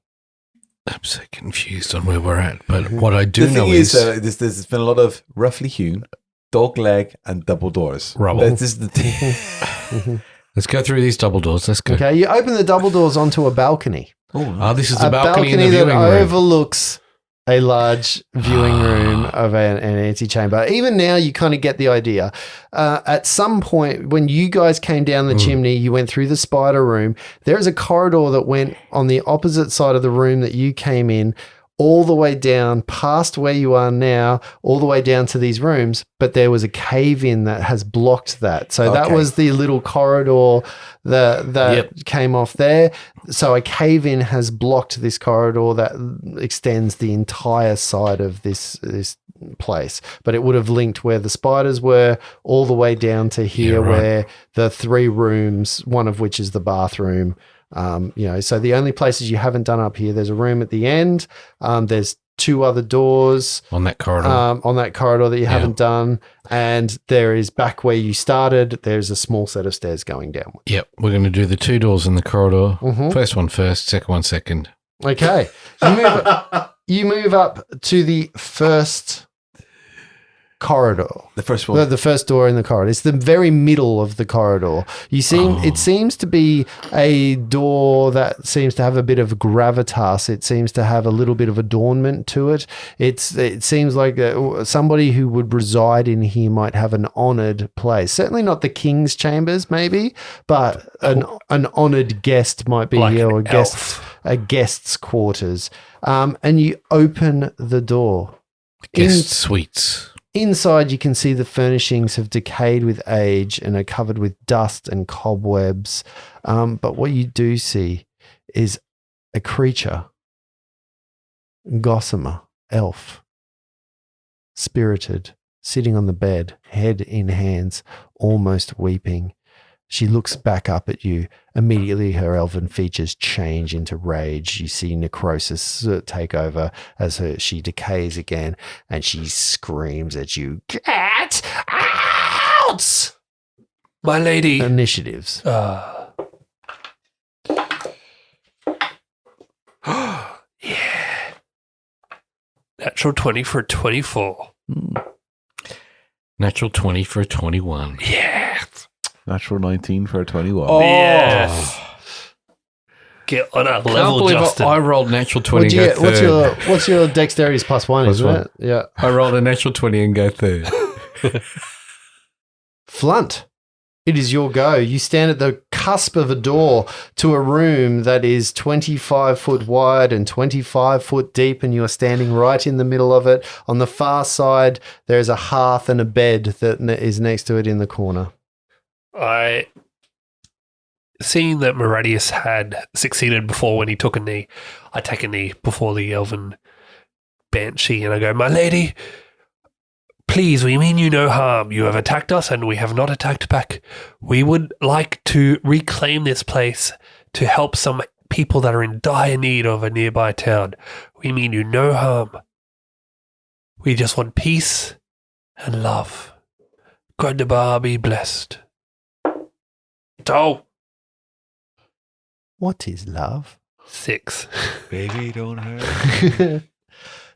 I'm so confused on where we're at, but what I do The know thing is there's been a lot of roughly hewn, dog leg, and double doors. Rubble. This is the thing. Let's go through these double doors. Let's go. Okay, you open the double doors onto a balcony. This is the A balcony in the that viewing room. overlooks a large viewing room of an antechamber. Even now, you kind of get the idea. At some point, when you guys came down the chimney, you went through the spider room. There is a corridor that went on the opposite side of the room that you came in, all the way down past where you are now, all the way down to these rooms, but there was a cave-in that has blocked that. So that was the little corridor that came off there. So a cave-in has blocked this corridor that extends the entire side of this place. But it would have linked where the spiders were all the way down to here, where the 3 rooms, one of which is the bathroom. So the only places you haven't done up here, there's a room at the end. There's 2 other doors on that corridor. That you haven't done, and there is back where you started. There's a small set of stairs going downward. Yep, we're going to do the 2 doors in the corridor. First one first, second one second. Okay, you move up to the first corridor. The first one. The first door in the corridor. It's the very middle of the corridor. It seems to be a door that seems to have a bit of gravitas. It seems to have a little bit of adornment to it. It seems like somebody who would reside in here might have an honored place. Certainly not the king's chambers, maybe, but an honored guest might be here, or a guest's quarters. And you open the door. Guest suites. Inside, you can see the furnishings have decayed with age and are covered with dust and cobwebs. But what you do see is a creature, gossamer, elf, spirited, sitting on the bed, head in hands, almost weeping. She looks back up at you. Immediately, her elven features change into rage. You see necrosis take over as she decays again, and she screams at you, "Get out!" My lady. Initiatives. Yeah. Natural 20 for 24. Natural 20 for 21. Yeah. Natural 19 for a 21. Oh. Yes. Get on our level, Justin. I rolled natural 20 and go third. What's your dexterity's +1, isn't it? Yeah. I rolled a natural 20 and go third. Flunt. It is your go. You stand at the cusp of a door to a room that is 25 foot wide and 25 foot deep, and you are standing right in the middle of it. On the far side, there is a hearth and a bed that is next to it in the corner. Seeing that Maradius had succeeded before when he took a knee, I take a knee before the elven banshee and I go, "My lady, please, we mean you no harm. You have attacked us and we have not attacked back. We would like to reclaim this place to help some people that are in dire need of a nearby town. We mean you no harm. We just want peace and love. Goddabar be blessed." Oh, What is love? 6. Baby, don't hurt.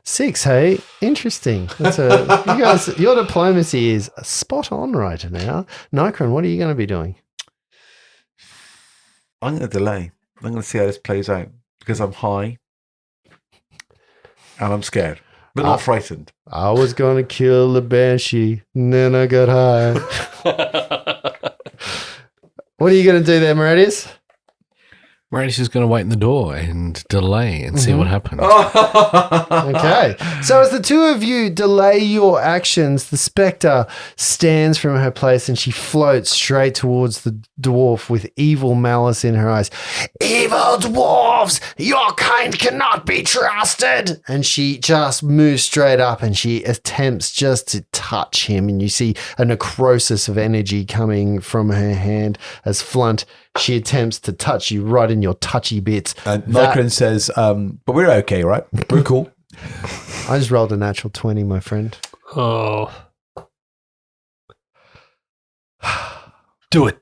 6, hey? Interesting. You guys, your diplomacy is spot on right now. Nikron, what are you going to be doing? I'm going to delay. I'm going to see how this plays out because I'm high and I'm scared, but not frightened. I was going to kill the banshee, and then I got high. What are you going to do there, Maradius? Maradius is going to wait in the door and delay and see what happens. Okay. So as the two of you delay your actions, the spectre stands from her place and she floats straight towards the dwarf with evil malice in her eyes. "Evil dwarves, your kind cannot be trusted." And she just moves straight up and she attempts just to touch him. And you see a necrosis of energy coming from her hand as Flunt, she attempts to touch you right in your touchy bits. And Nikron says, but we're okay, right? We're cool. I just rolled a natural 20, my friend. Oh. Do it.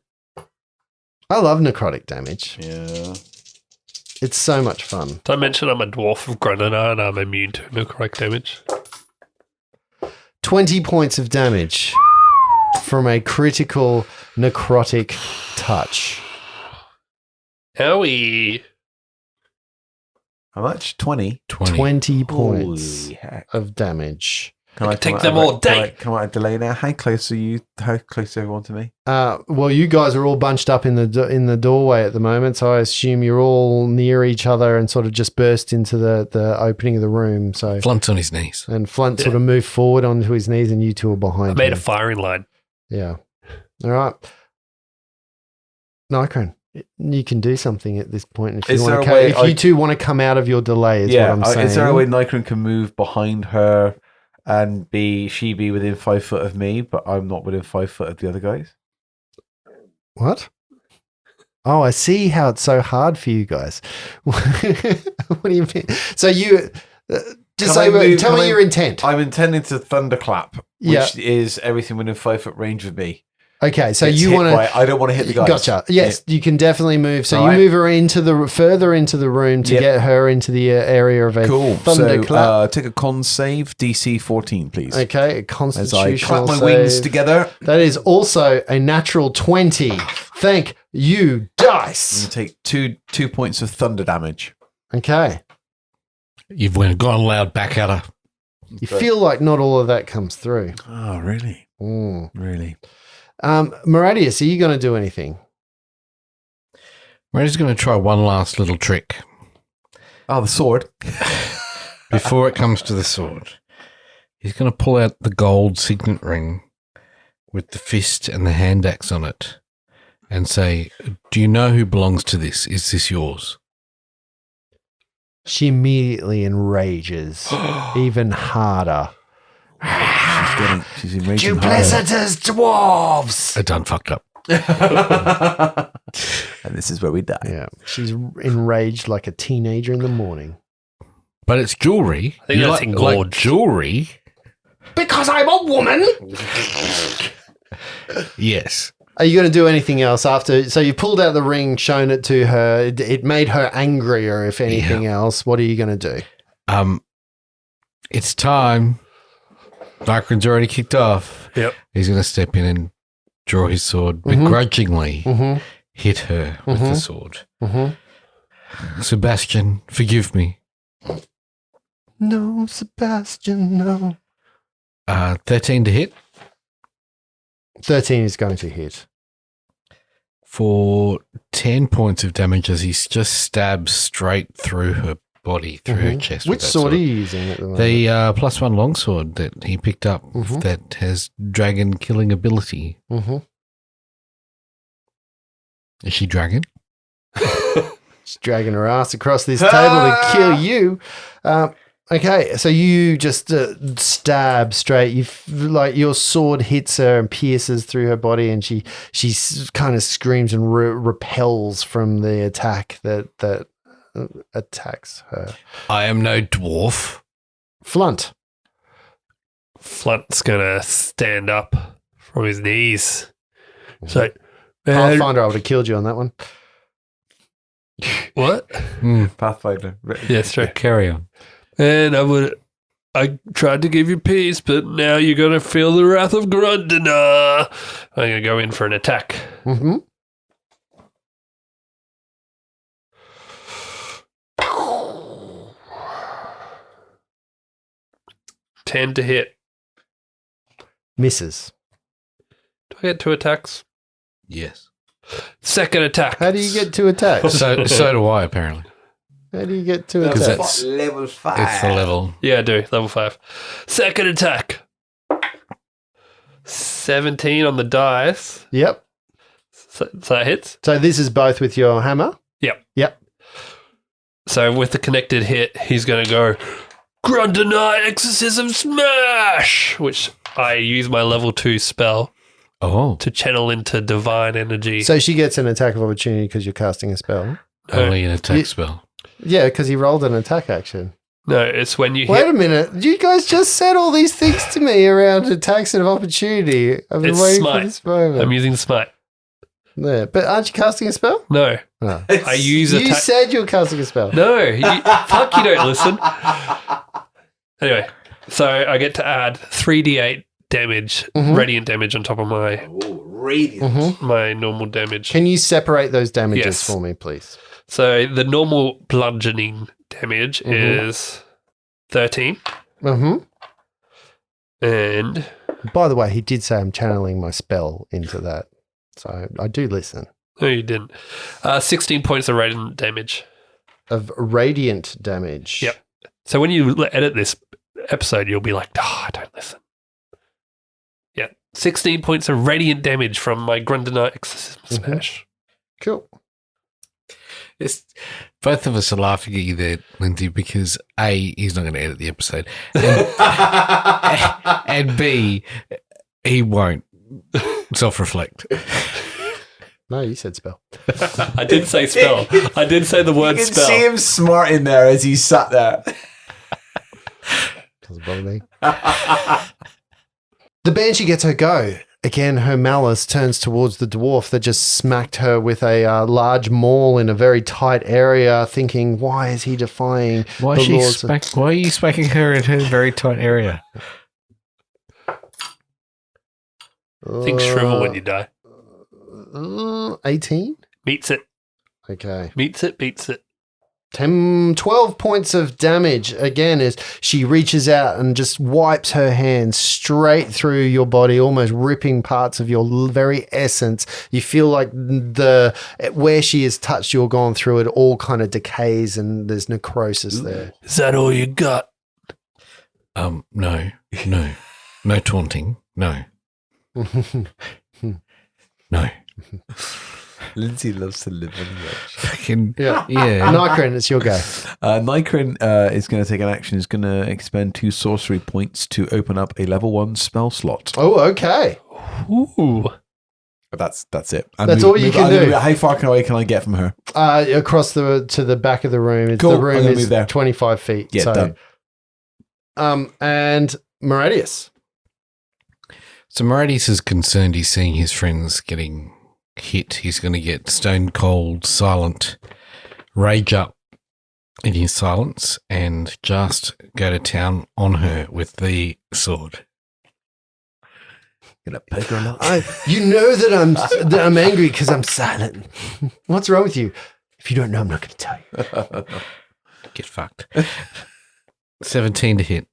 I love necrotic damage. Yeah. It's so much fun. Did I mention I'm a dwarf of Granada and I'm immune to necrotic damage? 20 points of damage from a critical necrotic touch. Owie. How much? 20? 20 points Holy heck. of damage. I could take them all day. Come on, delay now. How close are you? How close is everyone to me? Well, you guys are all bunched up in the doorway at the moment, so I assume you're all near each other and sort of just burst into the opening of the room. So Flunt's on his knees. and Flunt sort of moved forward onto his knees, and you two are behind. I made a him. firing line. Yeah. All right. Nikron, you can do something at this point if Is you there want a to. way If you two want to come out of your delay, is what I'm saying. Is there a way Nikron can move behind her and she be within 5 foot of me, but I'm not within 5 foot of the other guys? What? Oh, I see how it's so hard for you guys. What do you mean? So you just tell me your intent. I'm intending to thunderclap, which Yeah. is everything within 5 foot range of me. Okay, so Gets you hit want by- to. I don't want to hit the guys. Gotcha. Yes, you can definitely move. So All you right. move her into further into the room to Yep. get her into the area of a Cool. thunderclap. So take a con save, DC 14, please. Okay, a As I constitutional clap my wings save. together, That is also a natural 20. Thank you, I'm dice. going to take 2 points of thunder damage. Okay. You've gone loud back at her. You feel like not all of that comes through. Oh, really? Mm. Really? Maradius, are you going to do anything? Maradius is going to try one last little trick Oh, the sword. before it comes to the sword. He's going to pull out the gold signet ring with the fist and the hand axe on it and say, "Do you know who belongs to this? Is this yours?" She immediately enrages even harder. She's enraging harder. Duplicitous dwarves! I done fucked up. And this is where we die. Yeah, she's enraged like a teenager in the morning. But it's jewelry. I think You that's like engorged. jewelry. Because I'm a woman? Yes. Are you going to do anything else after? So you pulled out the ring, shown it to her. It made her angrier, if anything else. What are you going to do? It's time. Nikron's already kicked off. Yep. He's going to step in and draw his sword, begrudgingly Mm-hmm. hit her with the sword. Mm-hmm. Sebastian, forgive me. No, Sebastian, no. 13 to hit. 13 is going to hit. for 10 points of damage as he just stabs straight through her body, through her chest. Which with that sword are you using at the moment? The +1 longsword that he picked up that has dragon killing ability. Mm-hmm. Is she dragon? She's dragging her ass across this table to kill you. Okay, so you just stab straight. Like your sword hits her and pierces through her body, and she kind of screams and repels from the attack that attacks her. I am no dwarf. Flunt. Flunt's gonna stand up from his knees. So, Pathfinder, I would have killed you on that one. what? Pathfinder. Yeah, it's true. Carry on. And I tried to give you peace, but now you're going to feel the wrath of Grundina. I'm going to go in for an attack. Mm-hmm. Ten to hit. Misses. Do I get 2 attacks? Yes. Second attack. How do you get 2 attacks? So do I, apparently. How do you get 2 Because attacks? that's level 5. it's the level. Yeah, I do. Level 5. Second attack. 17 on the dice. Yep. So that hits. So this is both with your hammer? Yep. Yep. So with the connected hit, he's going to go Grundina Exorcism Smash, which I use my level 2 spell Oh. to channel into divine energy. So she gets an attack of opportunity because you're casting a spell? Only an attack You- spell. Yeah, because he rolled an attack action. No, it's when you Wait hit. a minute. You guys just said all these things to me around attacks of opportunity. I've been It's waiting smite. for this moment. I'm using smite. Yeah, but aren't you casting a spell? No, No. I use You attack. said you were casting a spell. No, fuck, you don't listen. Anyway, so I get to add 3d8 damage, radiant damage on top of my Radiant. my normal damage. Can you separate those damages Yes. for me, please? So the normal bludgeoning damage is 13, Mm-hmm. and By the way, he did say I'm channeling my spell into that. So I do listen. no, you didn't. 16 points of radiant damage. Of radiant damage. Yep. So when you edit this episode, you'll be like, I don't listen. Yeah. 16 points of radiant damage from my Grundina Exorcism Smash. Cool. It's, both of us are laughing at you there, Lindsay, because A, he's not going to edit the episode, and B, he won't self-reflect. No, you said spell. I did say spell. I did say the word You can spell. see him smart in there as he sat there. Doesn't bother me. The Banshee gets her go. Again, her malice turns towards the dwarf that just smacked her with a large maul in a very tight area, thinking, why is he defying Why the is she laws of-" why are you smacking her in her very tight area? Think shrivel when you die. 18? Meets it. Okay. Meets it, beats it. 12 points of damage again as she reaches out and just wipes her hand straight through your body, almost ripping parts of your very essence. You feel like where she has touched you or gone through it all kind of decays and there's necrosis there. Is that all you got? No taunting, no. No. Lindsay loves to live on the edge. Fucking, Yeah. yeah. Nykrin, it's your go. Nykrin is going to take an action. He's going to expend 2 sorcery points to open up a level 1 spell slot. Oh, okay. Ooh. That's it. That's all you can do. How far away can I get from her? Across to the back of the room. Cool. The I'm room gonna is move there. 25 feet. Yeah, so, done. And Moradius. So Moradius is concerned he's seeing his friends getting hit. He's going to get stone cold, silent, rage up in his silence and just go to town on her with the sword. Gonna poke her a lot. You know that I'm angry because I'm silent. What's wrong with you? If you don't know, I'm not going to tell you. Get fucked. 17 to hit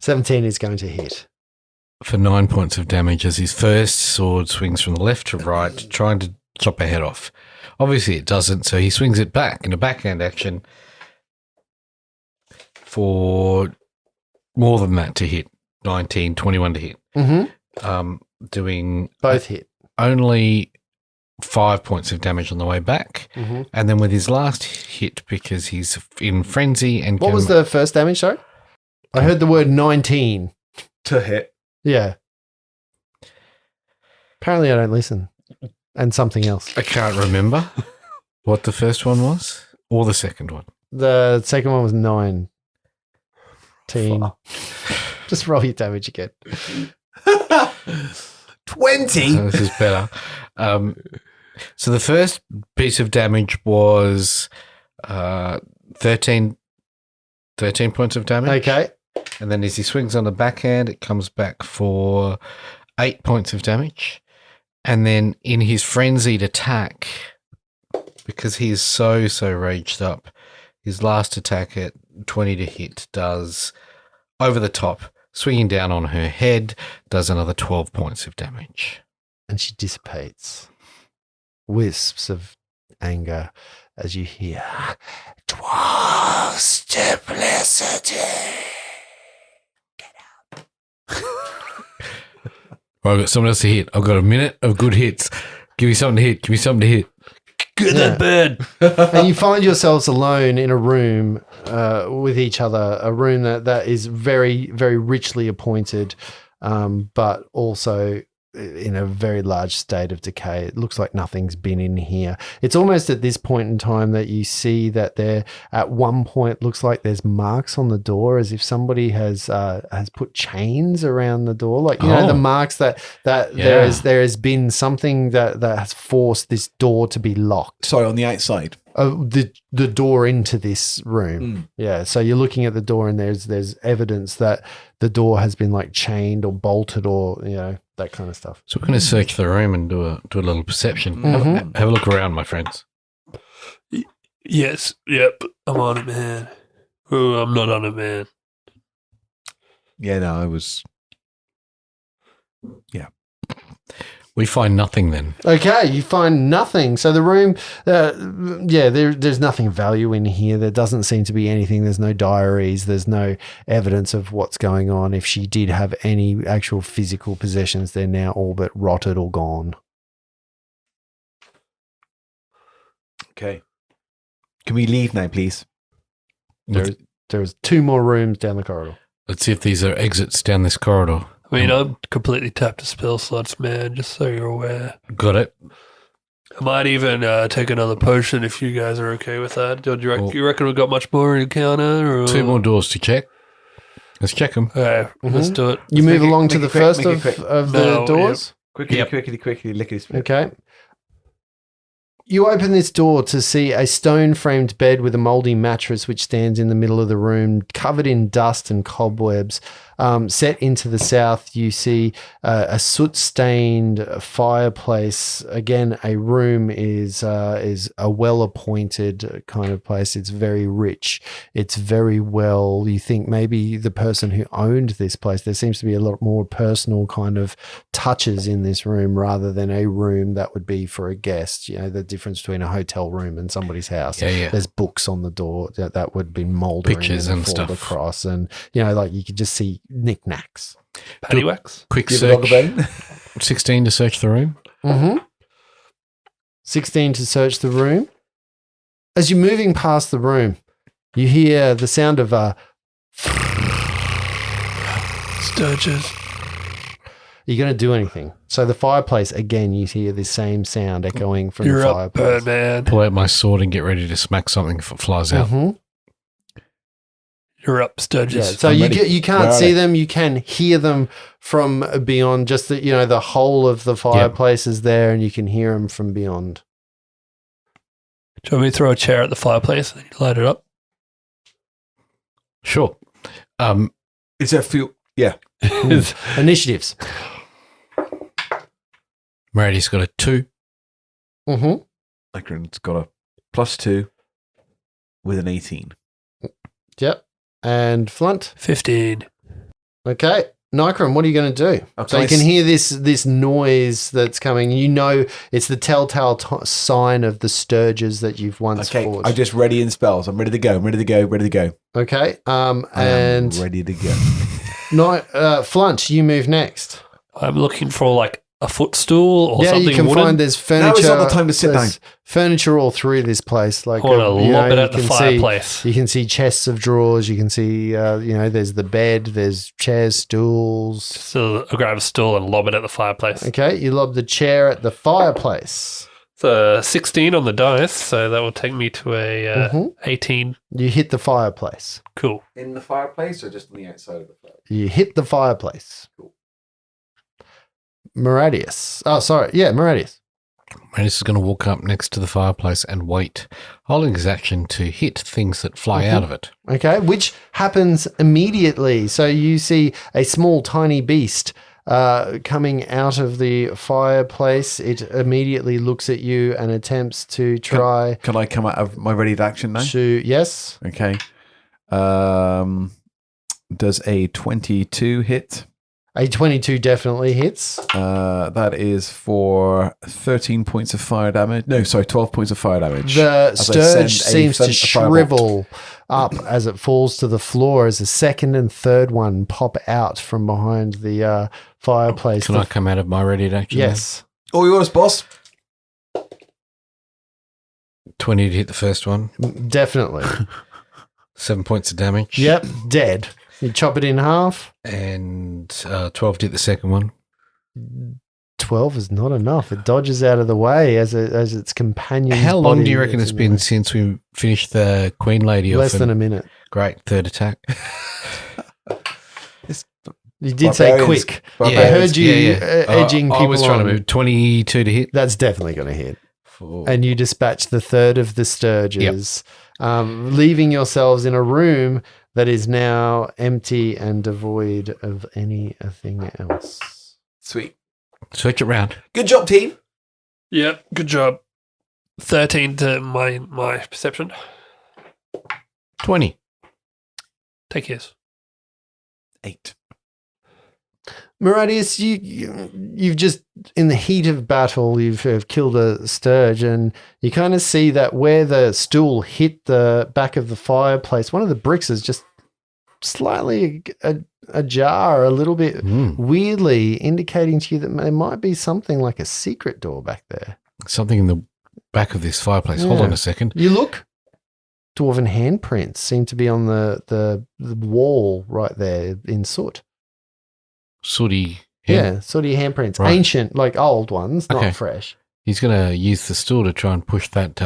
17 is going to hit. for 9 points of damage as his first sword swings from the left to right, trying to chop her head off. Obviously, it doesn't, so he swings it back in a backhand action for more than that to hit. 19, 21 to hit. Mm-hmm. Doing Both hit. only 5 points of damage on the way back. Mm-hmm. And then with his last hit, because he's in frenzy and What was the first damage, sorry? I heard the word 19. To hit. Yeah. Apparently I don't listen. And something else. I can't remember what the first one was or the second one. The second one was 19. Just roll your damage again. 20. This is better. So the first piece of damage was 13 points of damage. Okay. And then as he swings on the backhand, it comes back for 8 points of damage. And then in his frenzied attack, because he is so raged up, his last attack at 20 to hit does over the top, swinging down on her head, does another 12 points of damage. And she dissipates. Wisps of anger as you hear Dwarf's duplicity. Well, I've got someone else to hit. I've got a minute of good hits. Give me something to hit. Give me something to hit. Good Yeah. that bird. And you find yourselves alone in a room with each other, a room that is very, very richly appointed, but also in a very large state of decay. It looks like nothing's been in here. It's almost at this point in time that you see that there, at one point, looks like there's marks on the door, as if somebody has put chains around the door, like you know the marks that there has been something that has forced this door to be locked. Sorry, on the outside. The door into this room. Yeah. So you're looking at the door and there's evidence that the door has been like chained or bolted or, you know, that kind of stuff. So we're going to search the room and do a little perception. Mhm. Have a look around, my friends. Yes. Yep. I'm on it, man. Oh, I'm not on it, man. Yeah, no, I was. We find nothing then. Okay. You find nothing. So the room, there's nothing of value in here. There doesn't seem to be anything. There's no diaries. There's no evidence of what's going on. If she did have any actual physical possessions, they're now all but rotted or gone. Okay. Can we leave now, please? There's 2 more rooms down the corridor. Let's see if these are exits down this corridor. I mean, I'm completely tapped to spell slots, man, just so you're aware. Got it. I might even take another potion if you guys are okay with that. Do you reckon we've got much more in the counter? Or? 2 more doors to check. Let's check them. Okay, let's do it. You move along to make the it quick, first make it quick. of No, the doors. Quickly, Yep. quickly, lickety split. Okay. You open this door to see a stone-framed bed with a mouldy mattress which stands in the middle of the room, covered in dust and cobwebs. Set into the south, you see a soot-stained fireplace. Again, a room is a well-appointed kind of place. It's very rich. It's very well. You think maybe the person who owned this place. There seems to be a lot more personal kind of touches in this room rather than a room that would be for a guest. You know, the difference between a hotel room and somebody's house. Yeah. There's books on the door that would be moldering Pictures and stuff across, and you know, like you could just see knickknacks. Paddywhacks? Quick Give a dog a search. bone. 16 to search the room. 16 to search the room. As you're moving past the room, you hear the sound of Sturges. Are you going to do anything? So the fireplace, again, you hear the same sound echoing from You're the up, fireplace. Birdman. Pull out my sword and get ready to smack something if it flies out. Mhm. You're up, Yeah, Sturges. so I'm you ready. you can't Where are see they? them. You can hear them from beyond. Just the the whole of the fireplace is there, and you can hear them from beyond. Do you want me to throw a chair at the fireplace and light it up? Sure. Is there fuel? Yeah. Initiatives. Meridy's got a 2. Mm-hmm. Akron's got a +2 with an 18. Yep. And Flunt. 15. Okay. Nikram, what are you going to do? Okay, So you can hear this noise that's coming. You know it's the telltale sign of the sturges that you've once fought. I'm just ready in spells. I'm ready to go. I'm ready to go. Ready to go. Okay. I And am ready to go. Flunch, you move next. I'm looking for like a footstool or Yeah, something you can wooden. find there's furniture. Now is not the time to sit there's down. Furniture all through this place. Like I want to you lob know, it you at the can fireplace. You can see chests of drawers. You can see, there's the bed. There's chairs, stools. So I grab a stool and lob it at the fireplace. Okay, you lob the chair at the fireplace. It's a 16 on the dice, so that will take me to a Mhm. 18. You hit the fireplace. Cool. In the fireplace or just on the outside of the fireplace? You hit the fireplace. Maradius. Oh, sorry. Yeah, Maradius. Maris is going to walk up next to the fireplace and wait, holding his action to hit things that fly out of it. Okay, which happens immediately. So you see a small, tiny beast coming out of the fireplace. It immediately looks at you and attempts to try Can I come out of my ready to action now? to. Yes. Okay. Does a 22 hit? A 22 definitely hits. That is for 13 points of fire damage. No, sorry, 12 points of fire damage. The As I send sturge a seems to firebolt. shrivel up as it falls to the floor as a second and third one pop out from behind the fireplace. Can I come out of my ready to action? Yes. All yours, boss. 20 to hit the first one, Definitely. 7 points of damage. Yep, dead. You chop it in half. And 12 to hit the second one. 12 is not enough. It dodges out of the way as its companion. How long do you reckon it's been since we finished the Queen Lady off? Less than a minute. Great, third attack. You did say Barbarians- quick. I barbarians- heard you edging people I was trying on. to move 22 to hit. That's definitely going to hit. For, And you dispatch the third of the sturges, leaving yourselves in a room that is now empty and devoid of anything else. Sweet. switch it round. Good job, team. Yep, good job. 13 to my perception. 20. Take yours. 8. Maradius, you've just, in the heat of battle, you've killed a sturge, and you kind of see that where the stool hit the back of the fireplace, one of the bricks is just slightly ajar, a little bit weirdly, indicating to you that there might be something like a secret door back there. Something in the back of this fireplace. Hold Yeah. on a second. You look, dwarven handprints seem to be on the wall right there in soot. Sooty. Yeah, sooty handprints. Right. Ancient, like old ones, not Okay. fresh. He's going to use the stool to try and push that.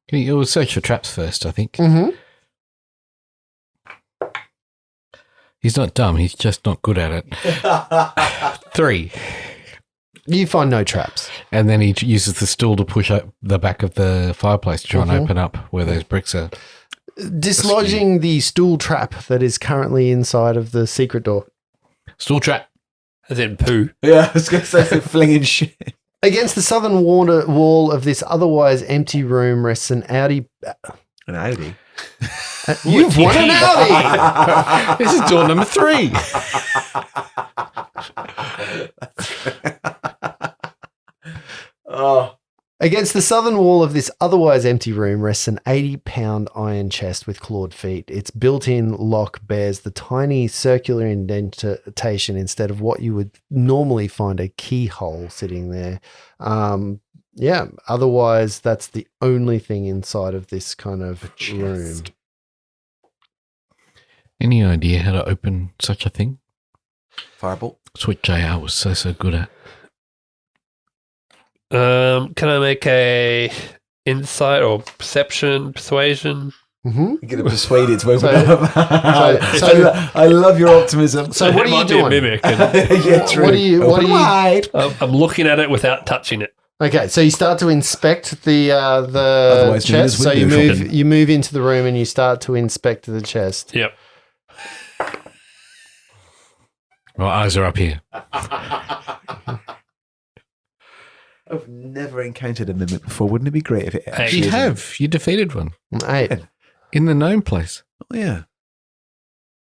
He'll search for traps first, I think. Mm-hmm. He's not dumb. He's just not good at it. 3. You find no traps. And then he uses the stool to push up the back of the fireplace to try and Mhm. open up where those bricks are. Dislodging the stool trap that is currently inside of the secret door. Stool trap. As in poo. Yeah, I was going to say flinging shit. Against the southern wall of this otherwise empty room rests an Audi. An Audi. You've won an Audi! This is door number 3. Oh. Against the southern wall of this otherwise empty room rests an 80-pound iron chest with clawed feet. Its built-in lock bears the tiny circular indentation instead of what you would normally find a keyhole sitting there. Otherwise, that's the only thing inside of this kind of room. Any idea how to open such a thing? Firebolt. It's what JR was so good at. Can I make a insight or persuasion? Mm-hmm. You're going to persuade it to open So- up. so- I love your optimism. So what It are you might be a doing? mimic, and Yeah, true. What are you? Open wide. I'm looking at it without touching it. Okay, so you start to inspect the Otherwise known chest. as So you window move shopping. you move into the room and you start to inspect the chest. Yep. My eyes are up here. I've never encountered a mimic before. Wouldn't it be great if it actually You is? have. You defeated one. 8. In the gnome place. Oh, yeah.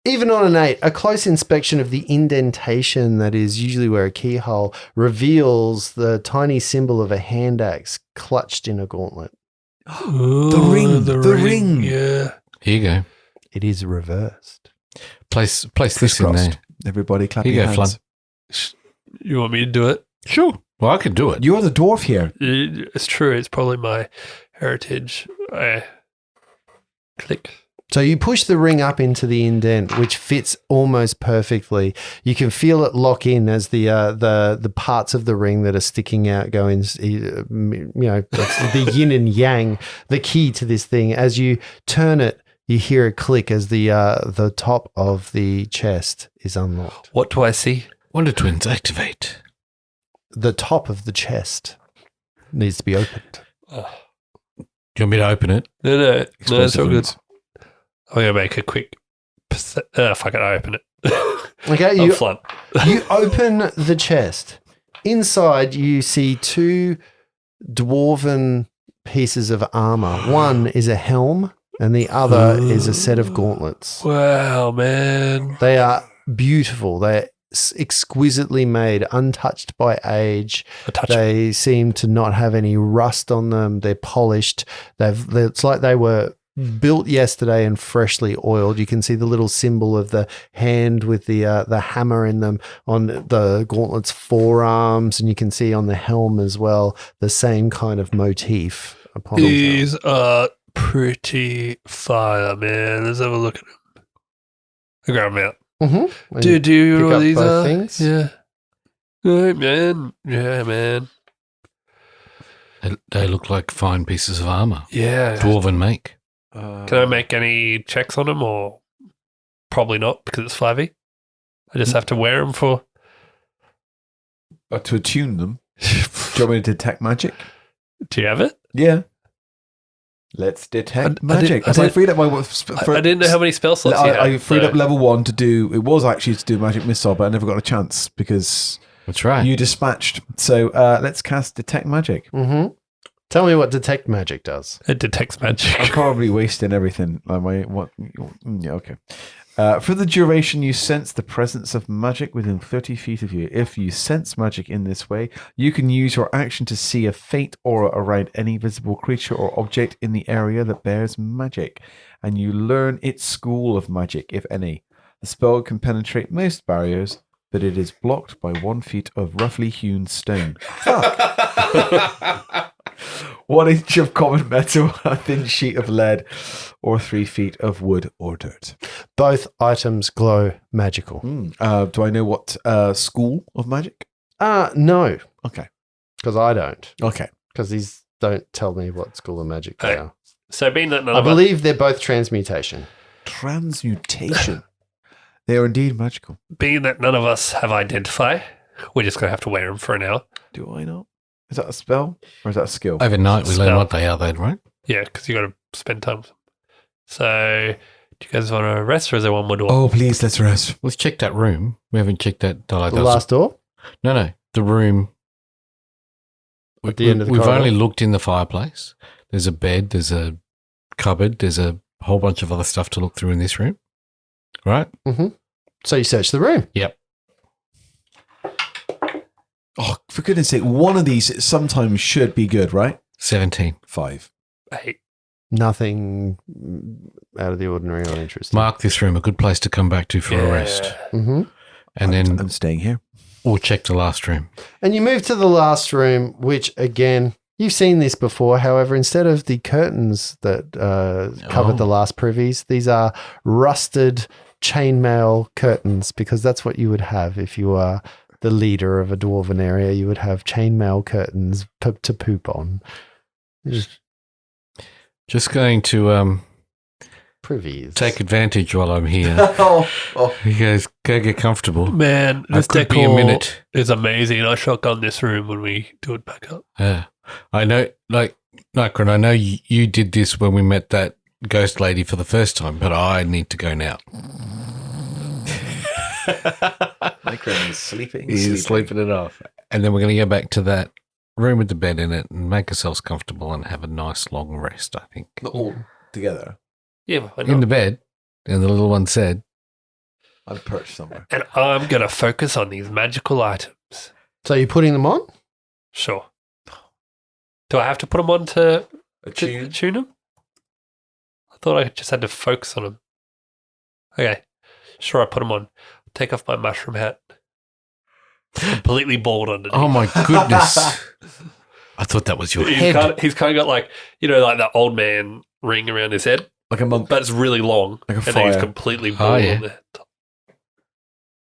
Even on an 8, a close inspection of the indentation that is usually where a keyhole reveals the tiny symbol of a hand axe clutched in a gauntlet. The ring. Yeah. Here you go. It is reversed. Place this in Crossed. there. Everybody clap Here you your go, hands. Flood. You want me to do it? Sure. Well, I could do it. You're the dwarf here. It's true. It's probably my heritage. Click. So you push the ring up into the indent, which fits almost perfectly. You can feel it lock in as the parts of the ring that are sticking out go in. That's the yin and yang, the key to this thing. As you turn it, you hear a click as the top of the chest is unlocked. What do I see? Wonder Twins, activate. The top of the chest needs to be opened. Do you want me to open it? No, it's Explosive all good. wounds. I'm going to make a quick... fuck it, I open it. Okay, I'm flunt. you open the chest. Inside, you see 2 dwarven pieces of armor. One is a helm, and the other is a set of gauntlets. Wow, man. They are beautiful. They're exquisitely made, untouched by age. They seem to not have any rust on them. They're polished. It's like they were built yesterday and freshly oiled. You can see the little symbol of the hand with the hammer in them on the gauntlet's forearms, and you can see on the helm as well the same kind of motif upon These are pretty fire, man. Let's have a look at them. I grab them out. Mm-hmm. Do you know pick what up these both are? things? Yeah. Right, man. Yeah, man. They look like fine pieces of armor. Yeah. Dwarven make. Can I make any checks on them, or probably not because it's 5e? I just have to wear them for... To attune them. Do you want me to detect magic? Do you have it? Yeah. Let's detect I magic. didn't- So I freed up my... I didn't know how many spell slots you had. I freed so- up level 1 to do... It was actually to do magic missile, but I never got a chance because That's right. you dispatched. So let's cast detect magic. Mm-hmm. Tell me what detect magic does. It detects magic. I'm probably wasting everything. Yeah, okay. For the duration, you sense the presence of magic within 30 feet of you. If you sense magic in this way, you can use your action to see a faint aura around any visible creature or object in the area that bears magic, and you learn its school of magic, if any. The spell can penetrate most barriers, but it is blocked by 1 feet of roughly hewn stone. Fuck! 1 inch of common metal, a thin sheet of lead, or 3 feet of wood or dirt. Both items glow magical. Do I know what school of magic? No, Okay. because I don't. Okay. Because these don't tell me what school of magic they Hey, are. So being that none I of us... believe they're both transmutation. Transmutation. They are indeed magical. Being that none of us have identify, we're just going to have to wear them for an hour. Do I not? Is that a spell or is that a skill? Overnight, we learn Spell. what they are then, right? Yeah, because you got to spend time with them. So, do you guys want to rest, or is there one more door? Oh, please, let's rest. Let's check that room. We haven't checked that. The last door? No, the room. At the end of the We've corridor? only looked in the fireplace. There's a bed, there's a cupboard, there's a whole bunch of other stuff to look through in this room. Right? So you search the room. Yep. Oh, for goodness sake, one of these sometimes should be good, right? 17. 5. 8. Nothing out of the ordinary or interesting. Mark this room a good place to come back to for a rest. Mm-hmm. And then I'm staying here. we'll check the last room. And you move to the last room, which again, you've seen this before. However, instead of the curtains that covered the last privies, these are rusted chainmail curtains, because that's what you would have if you are the leader of a dwarven area. You would have chainmail curtains to poop on. Just going to Privies. take advantage while I'm here. oh. You guys go get comfortable. Man, I this could be a decor minute. is amazing. I shotgun this room when we do it back up. Yeah. I know, like, Nightcrawler, I know you did this when we met that ghost lady for the first time, but I need to go now. Micron is sleeping. He's sleeping it off. And then we're going to go back to that room with the bed in it and make ourselves comfortable and have a nice long rest, I think. Not all together. Yeah, I In the bed, and the little one said, I'm perched somewhere. And I'm going to focus on these magical items. So you're putting them on? Sure. Do I have to put them on to Attune? tune them? I thought I just had to focus on them. Okay. Sure, I put them on. Take off my mushroom hat. Completely bald underneath. Oh my goodness! I thought that was your head. He's kind of got like, like that old man ring around his head. Like a monk. But it's really long. Like a and then he's friar. completely bald yeah. on the top.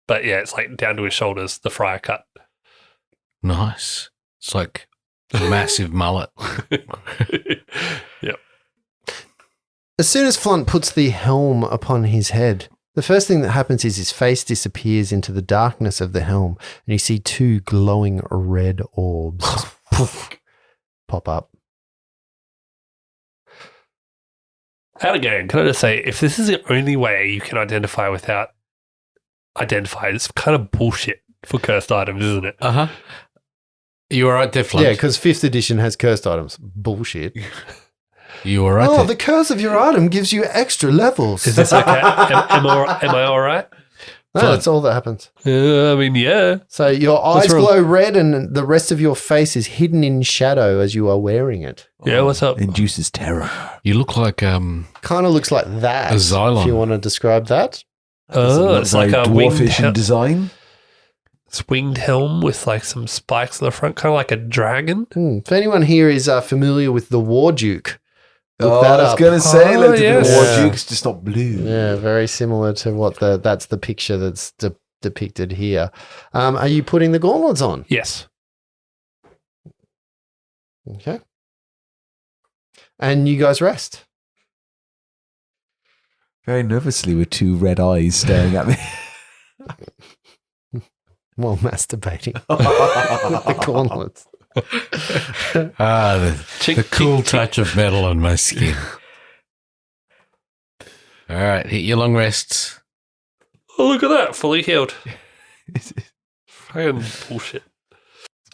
But yeah, it's like down to his shoulders, the friar cut. Nice. It's like a massive mullet. Yep. As soon as Flunt puts the helm upon his head, the first thing that happens is his face disappears into the darkness of the helm, and you see 2 glowing red orbs pop up. Out again, can I just say, if this is the only way you can identify without identify, it's kind of bullshit for cursed items, isn't it? Uh-huh. You all right there, Flunt? Yeah, because 5th edition has cursed items. Bullshit. You all right Oh, there? the curse of your item gives you extra levels. Is this okay? Am I all right? No, that's all that happens. I mean, yeah. So your eyes wrong? glow red and the rest of your face is hidden in shadow as you are wearing it. Yeah, what's up? Induces terror. You look like Kind of looks like that. A Xylon. If you want to describe that. Oh, it's like a dwarfish in design. it's winged helm with like some spikes on the front, kind of like a dragon. If anyone here is familiar with the War Duke, look Oh, that I was up. going to say, look, yes. the War Yeah. Duke's just not blue. Yeah, very similar to what that's the picture that's depicted here. Are you putting the gauntlets on? Yes. Okay. And you guys rest. Very nervously with 2 red eyes staring at me. While masturbating with the gauntlets. the cool touch of metal on my skin. All right, hit your long rests. Oh, look at that. Fully healed. Fucking bullshit.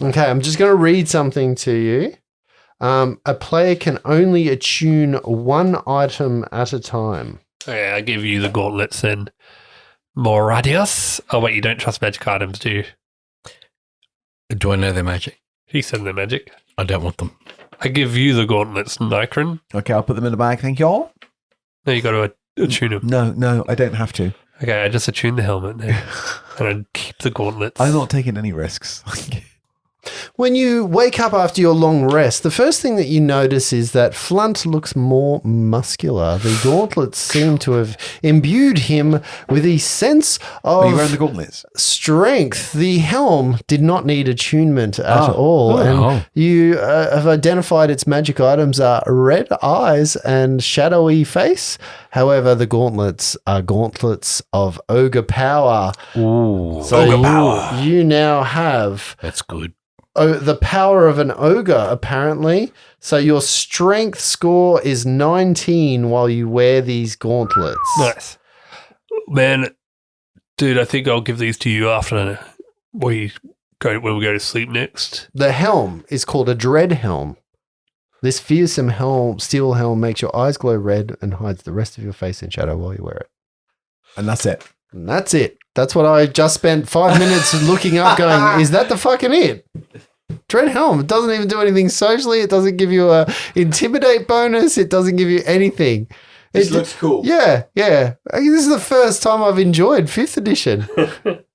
Okay, I'm just going to read something to you. A player can only attune 1 item at a time. Okay, I give you the gauntlets then. More radius. Oh, wait, you don't trust magic items, do you? Do I know their magic? He said they're magic. I don't want them. I give you the gauntlets, Nikron. Okay, I'll put them in the bag. Thank you all. Now you got to attune them. No, I don't have to. Okay, I just attune the helmet now. And I keep the gauntlets. I'm not taking any risks. When you wake up after your long rest, the first thing that you notice is that Flunt looks more muscular. The gauntlets seem to have imbued him with a sense Are you wearing of the gauntlets? strength. The helm did not need attunement at all. Oh. And you have identified its magic items are red eyes and shadowy face. However, the gauntlets are gauntlets of ogre power. Ooh. So you now have That's good. the power of an ogre, apparently. So your strength score is 19 while you wear these gauntlets. Nice. Man, dude, I think I'll give these to you after when we go to sleep next. The helm is called a dread helm. This fearsome steel helm makes your eyes glow red and hides the rest of your face in shadow while you wear it. And that's it. And that's it. That's what I just spent 5 minutes looking up going, is that the fucking it? Dread helm. It doesn't even do anything socially. It doesn't give you a intimidate bonus. It doesn't give you anything. This looks cool. Yeah. I mean, this is the first time I've enjoyed 5th edition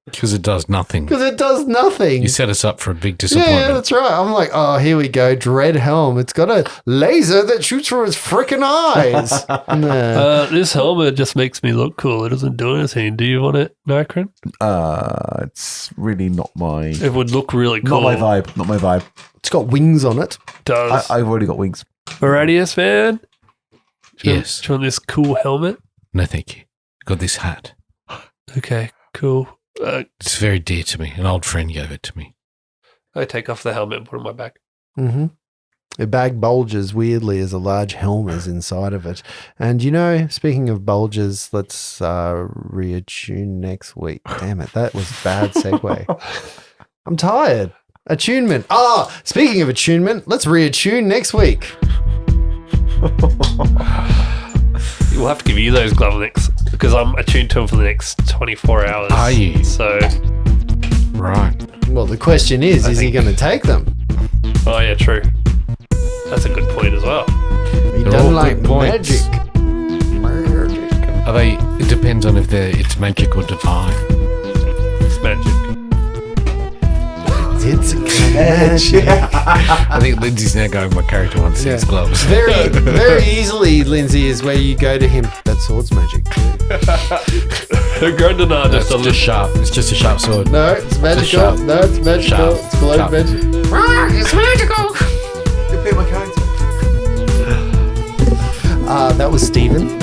Because it does nothing. because it does nothing. You set us up for a big disappointment. Yeah, that's right. I'm like, oh, here we go. Dread helm. It's got a laser that shoots from its freaking eyes. No. This helmet just makes me look cool. It doesn't do anything. Do you want it, Nikron? It's really not my It would look really cool. not my vibe. Not my vibe. It's got wings on it. Does. I've already got wings. Radius, man? Do you Yes. want this cool helmet? No, thank you. Got this hat. Okay, cool. It's very dear to me. An old friend gave it to me. I take off the helmet and put it on my back. Mm-hmm. The bag bulges weirdly as a large helm is inside of it. And speaking of bulges, let's reattune next week. Damn it, that was a bad segue. I'm tired. Attunement. Speaking of attunement, let's reattune next week. We'll have to give you those glove nicks. because I'm attuned to them for the next 24 hours. Are you? So, Right. Well, the question is he going to take them? oh yeah, true. That's a good point as well. He They're doesn't all like good points. magic. Are they? It depends on if it's magic or divine. It's magic. It's magic. I think Lindsay's now going. My character wants his gloves. Very, very easily, Lindsay, is where you go to him. That sword's magic too. Grandinar It's just sharp. It's just a sharp sword. No, it's magical. sharp. No, it's magical. Sharp. It's glowed Sharp. magic. That was Stephen.